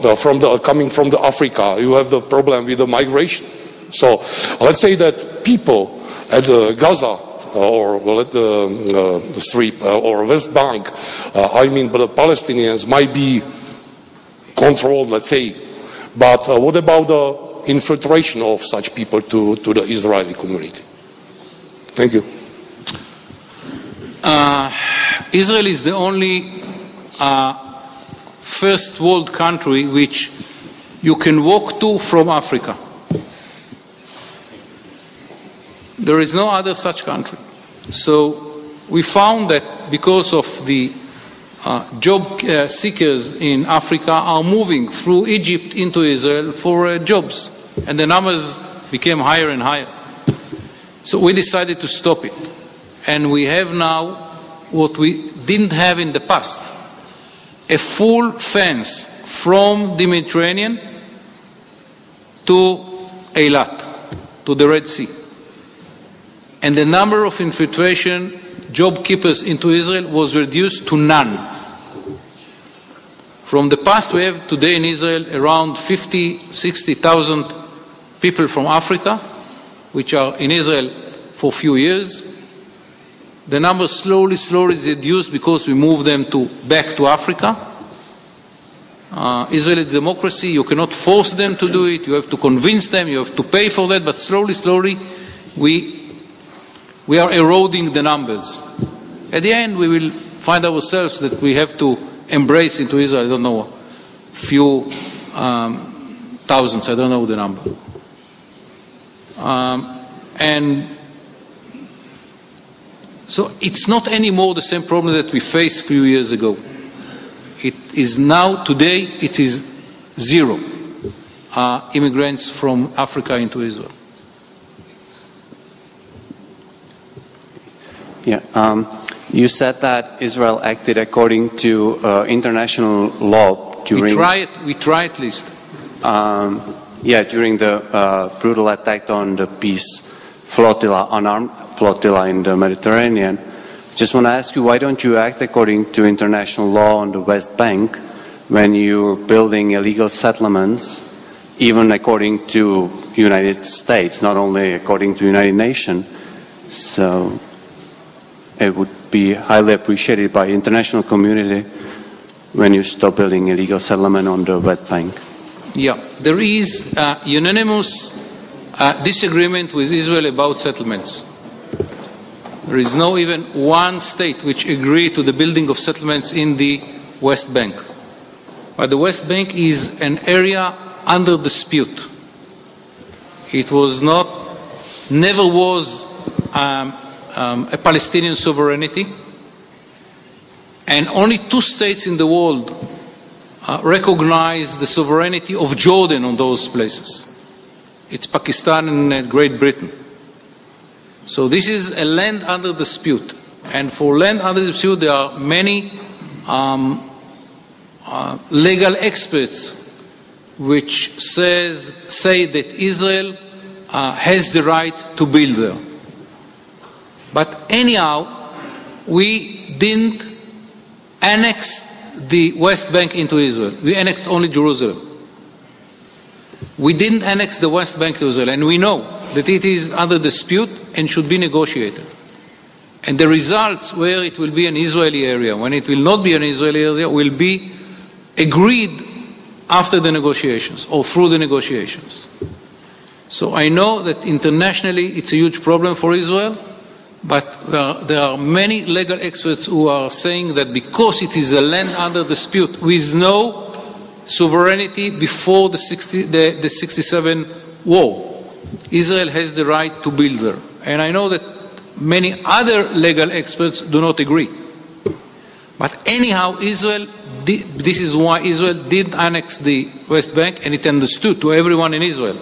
I: coming from Africa, you have the problem with the migration. So let's say that people at Gaza or at the Strip or West Bank, but the Palestinians might be controlled, let's say. But what about the infiltration of such people to the Israeli community? Thank you.
B: Israel is the only first world country which you can walk to from Africa. There is no other such country. So we found that because of the job seekers in Africa are moving through Egypt into Israel for jobs, and the numbers became higher and higher. So we decided to stop it. And we have now what we didn't have in the past, a full fence from the Mediterranean to Eilat, to the Red Sea. And the number of infiltration job keepers into Israel was reduced to none. From the past, we have today in Israel around 60,000 people from Africa, which are in Israel for a few years. The number slowly reduced because we moved them back to Africa. Israeli democracy, you cannot force them to do it, you have to convince them, you have to pay for that, but slowly we are eroding the numbers. At the end, we will find ourselves that we have to embrace into Israel, I don't know, few thousands, I don't know the number. And so it's not anymore the same problem that we faced a few years ago. It is now, today, it is zero immigrants from Africa into Israel.
J: Yeah, you said that Israel acted according to international law during...
B: We try at least.
J: Yeah, during the brutal attack on the peace flotilla, unarmed flotilla in the Mediterranean. Just want to ask you, why don't you act according to international law on the West Bank when you're building illegal settlements, even according to United States, not only according to United Nations? So it would be highly appreciated by the international community when you stop building illegal settlement on the West Bank.
B: Yeah, there is unanimous disagreement with Israel about settlements. There is no even one state which agreed to the building of settlements in the West Bank. But the West Bank is an area under dispute. It was never was a Palestinian sovereignty, and only 2 states in the world recognize the sovereignty of Jordan on those places. It's Pakistan and Great Britain. So this is a land under dispute. And for land under dispute, there are many legal experts which say that Israel has the right to build there. But anyhow, we didn't annex the West Bank into Israel. We annexed only Jerusalem. We didn't annex the West Bank to Israel, and we know that it is under dispute and should be negotiated. And the results where it will be an Israeli area, when it will not be an Israeli area, will be agreed after the negotiations or through the negotiations. So I know that internationally it's a huge problem for Israel, but there are many legal experts who are saying that because it is a land under dispute with no sovereignty before the 67 war, Israel has the right to build there. And I know that many other legal experts do not agree. But anyhow, this is why Israel did annex the West Bank, and it understood to everyone in Israel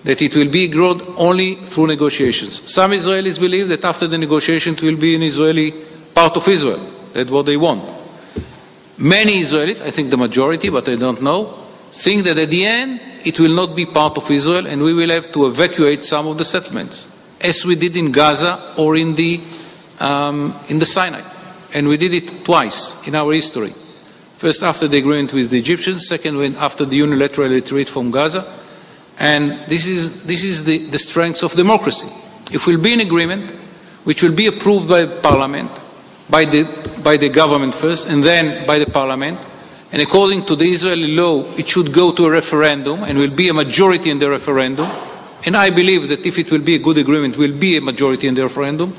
B: that it will be agreed only through negotiations. Some Israelis believe that after the negotiation it will be an Israeli part of Israel. That's what they want. Many Israelis, I think the majority, but I don't know, think that at the end it will not be part of Israel and we will have to evacuate some of the settlements, as we did in Gaza or in the Sinai. And we did it twice in our history. First after the agreement with the Egyptians, second after the unilateral retreat from Gaza. And this is the strength of democracy. If will be an agreement which will be approved by Parliament, by the government first, and then by the Parliament, and according to the Israeli law, it should go to a referendum and will be a majority in the referendum. And I believe that if it will be a good agreement, will be a majority in the referendum,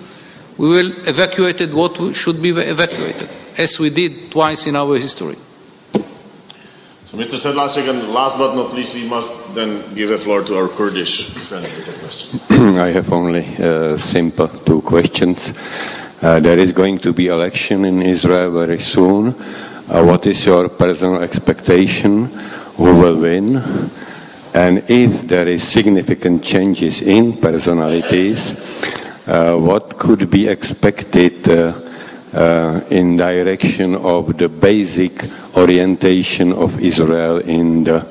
B: we will evacuate what should be evacuated, as we did twice in our history.
A: So, Mr. Sedlacek, and last but not least, we must then give the floor to our Kurdish friend with a question.
K: I have only simple 2 questions. There is going to be election in Israel very soon. What is your personal expectation? Who will win? And if there is significant changes in personalities, what could be expected in direction of the basic orientation of Israel in the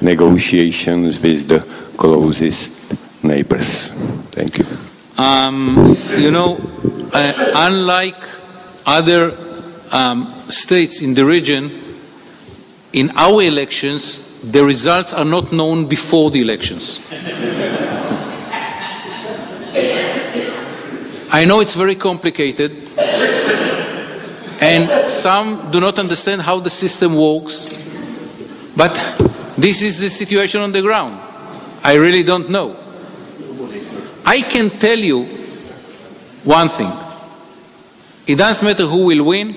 K: negotiations with the closest neighbors? Thank you.
B: Unlike other states in the region, in our elections, the results are not known before the elections. I know it's very complicated, and some do not understand how the system works, but this is the situation on the ground. I really don't know. I can tell you one thing. It doesn't matter who will win,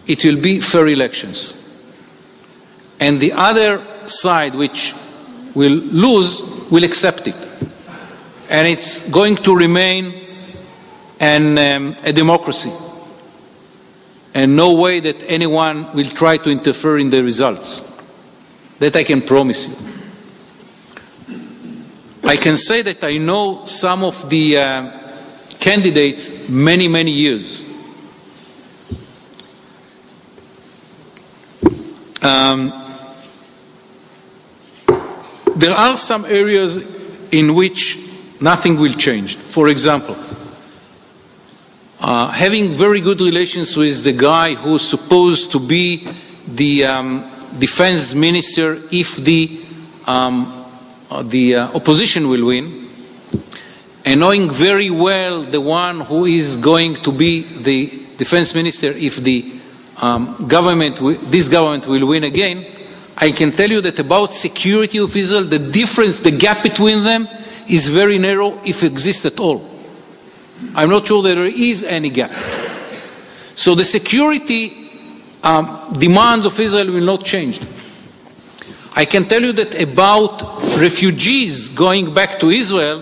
B: it will be fair elections. And the other side, which will lose, will accept it. And it's going to remain a democracy. And no way that anyone will try to interfere in the results. That I can promise you. I can say that I know some of the candidates many, many years. There are some areas in which nothing will change. For example, having very good relations with the guy who's supposed to be the defense minister if the opposition will win, and knowing very well the one who is going to be the defense minister if the this government will win again, I can tell you that about security of Israel, the difference, the gap between them is very narrow, if it exists at all. I'm not sure that there is any gap. So the security demands of Israel will not change. I can tell you that about refugees going back to Israel,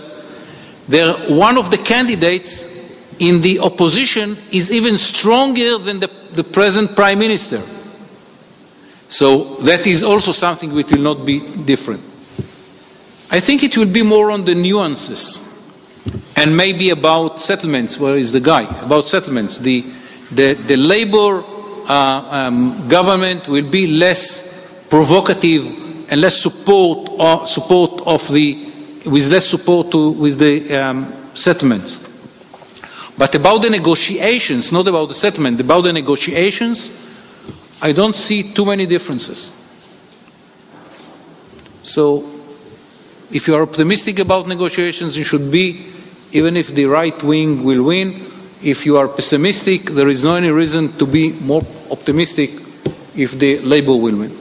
B: one of the candidates in the opposition is even stronger than the present prime minister. So that is also something which will not be different. I think it will be more on the nuances and maybe about settlements. Where is the guy? About settlements. The Labour government will be less provocative and less support with less support with the settlements. But about the negotiations, not about the settlement, about the negotiations, I don't see too many differences. So, if you are optimistic about negotiations, you should be, even if the right wing will win. If you are pessimistic, there is no any reason to be more optimistic if the Labour will win.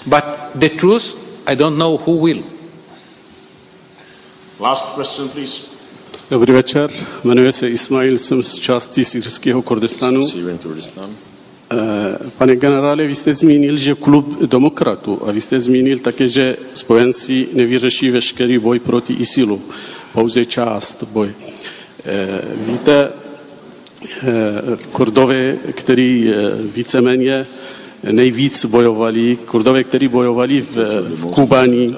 B: But the truth, I don't know who will.
A: Last question, please.
L: Dobrý večer, jmenuji se Ismail, jsem z části syrského Kurdistánu. Pane generále, vy jste zmínil, že klub demokratů, a vy jste zmínil také, že spojenci nevyřeší veškerý boj proti ISILu, pouze část boje. Víte, Kurdové, který víceméně nejvíc bojovali, Kurdové, kteří bojovali v Kubáni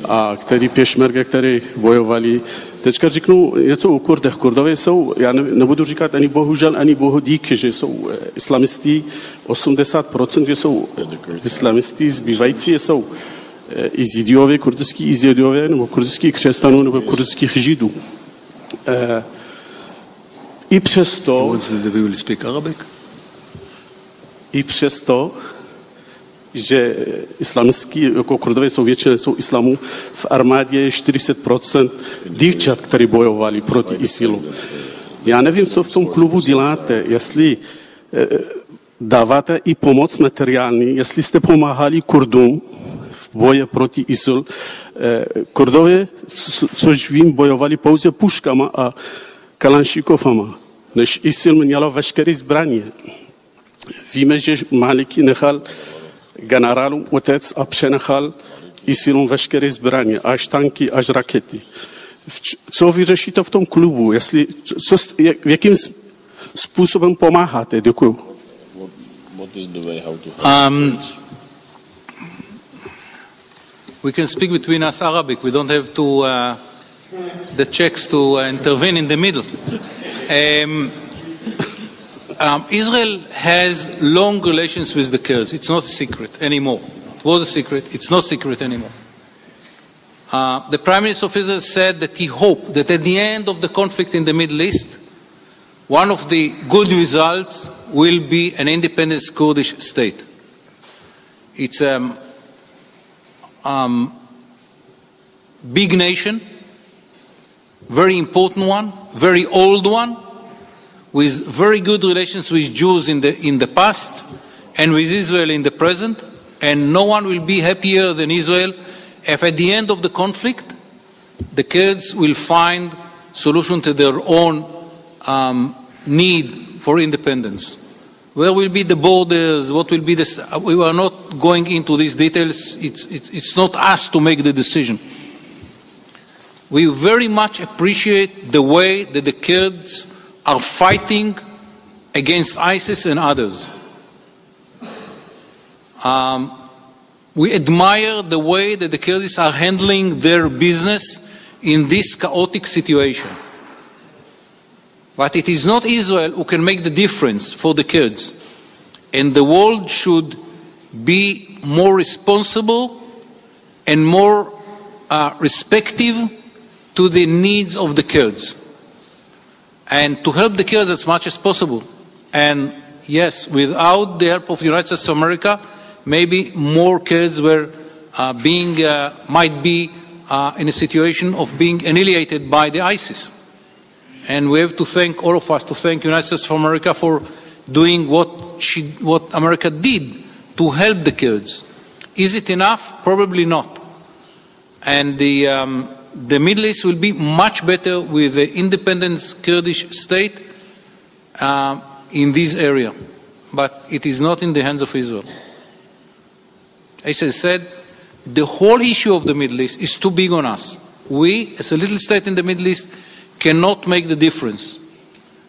L: a který pěšmerge, který bojovali. Teďka řeknu něco o Kurdech. Kurdové jsou, já nebudu říkat ani bohužel, ani bohodík, že jsou islamisti, 80% jsou islamisti, zbývající jsou Izidové, kurdský Izidové, nebo kurdský křesťanů, nebo kurdských židů. I přesto, že islamský, jako Kurdové jsou většinou jsou islamu, v armádě je 40% dívčat, kteří bojovali proti ISILu. Já nevím, co v tom klubu děláte, jestli dáváte i pomoc materiální, jestli jste pomáhali Kurdům v boji proti ISIL. Kurdové, což vím, bojovali pouze puškama a kalanšíkovama, než ISIL mělo veškeré zbraně. Víme, že Maliki nechal generálům otec a přenechal ISILům veškeré zbraně, až tanky, až rakety. Co vy řešíte v tom klubu? Jakým způsobem pomáháte? Děkuju.
B: We can speak between us Arabic. We don't have to the Czechs to intervene in the middle. Israel has long relations with the Kurds. It's not a secret anymore. It was a secret. It's not secret anymore. The Prime Minister of Israel said that he hoped that at the end of the conflict in the Middle East, one of the good results will be an independent Kurdish state. It's a big nation, very important one, very old one, with very good relations with Jews in the past and with Israel in the present, and no one will be happier than Israel if at the end of the conflict the Kurds will find solution to their own need for independence. Where will be the borders? What will be the... We are not going into these details. It's not us to make the decision. We very much appreciate the way that the Kurds are fighting against ISIS and others. We admire the way that the Kurds are handling their business in this chaotic situation. But it is not Israel who can make the difference for the Kurds. And the world should be more responsible and more respective to the needs of the Kurds. And to help the Kurds as much as possible. And yes, without the help of the United States of America, maybe more Kurds were might be in a situation of being annihilated by the ISIS. And we have to thank, all of us, to thank the United States of America for doing what America did to help the Kurds. Is it enough? Probably not. And the Middle East will be much better with the independent Kurdish state in this area. But it is not in the hands of Israel. As I said, the whole issue of the Middle East is too big on us. We, as a little state in the Middle East, cannot make the difference.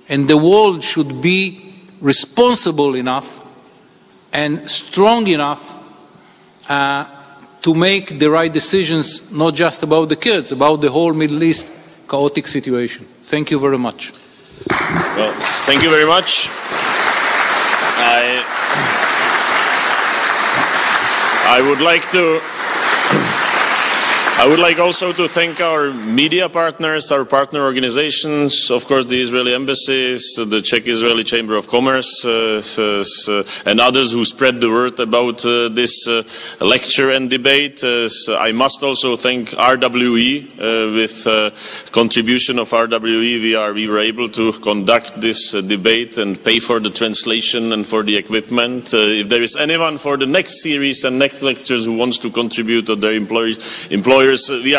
B: And the world should be responsible enough and strong enough to make the right decisions, not just about the Kurds, about the whole Middle East chaotic situation. Thank you very much.
A: Well, thank you very much. I would like also to thank our media partners, our partner organizations, of course the Israeli embassies, the Czech-Israeli Chamber of Commerce, and others who spread the word about this lecture and debate. I must also thank RWE. With contribution of RWE, we were able to conduct this debate and pay for the translation and for the equipment. If there is anyone for the next series and next lectures who wants to contribute to their employers, we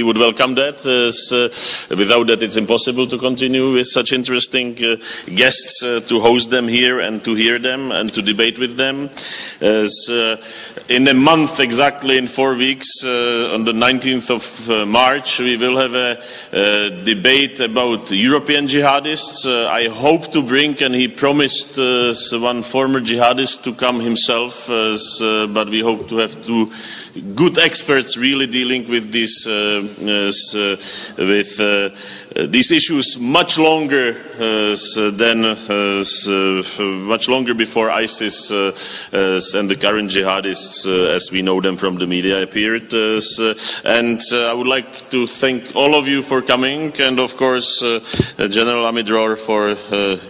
A: would welcome that. Without that, it's impossible to continue with such interesting guests, to host them here and to hear them and to debate with them. In a month, exactly in 4 weeks, on the 19th of March, we will have a debate about European jihadists. I hope to bring, and he promised one former jihadist to come himself, but we hope to have two good experts really dealing with these issues much longer much longer before ISIS and the current jihadists as we know them from the media appeared. And I would like to thank all of you for coming, and of course General Amidror for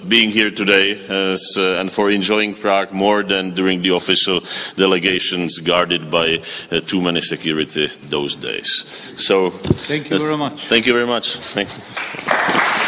A: being here today and for enjoying Prague more than during the official delegations guarded by too many security those days. So
B: thank you very much.
A: Thank you very much. Thank you.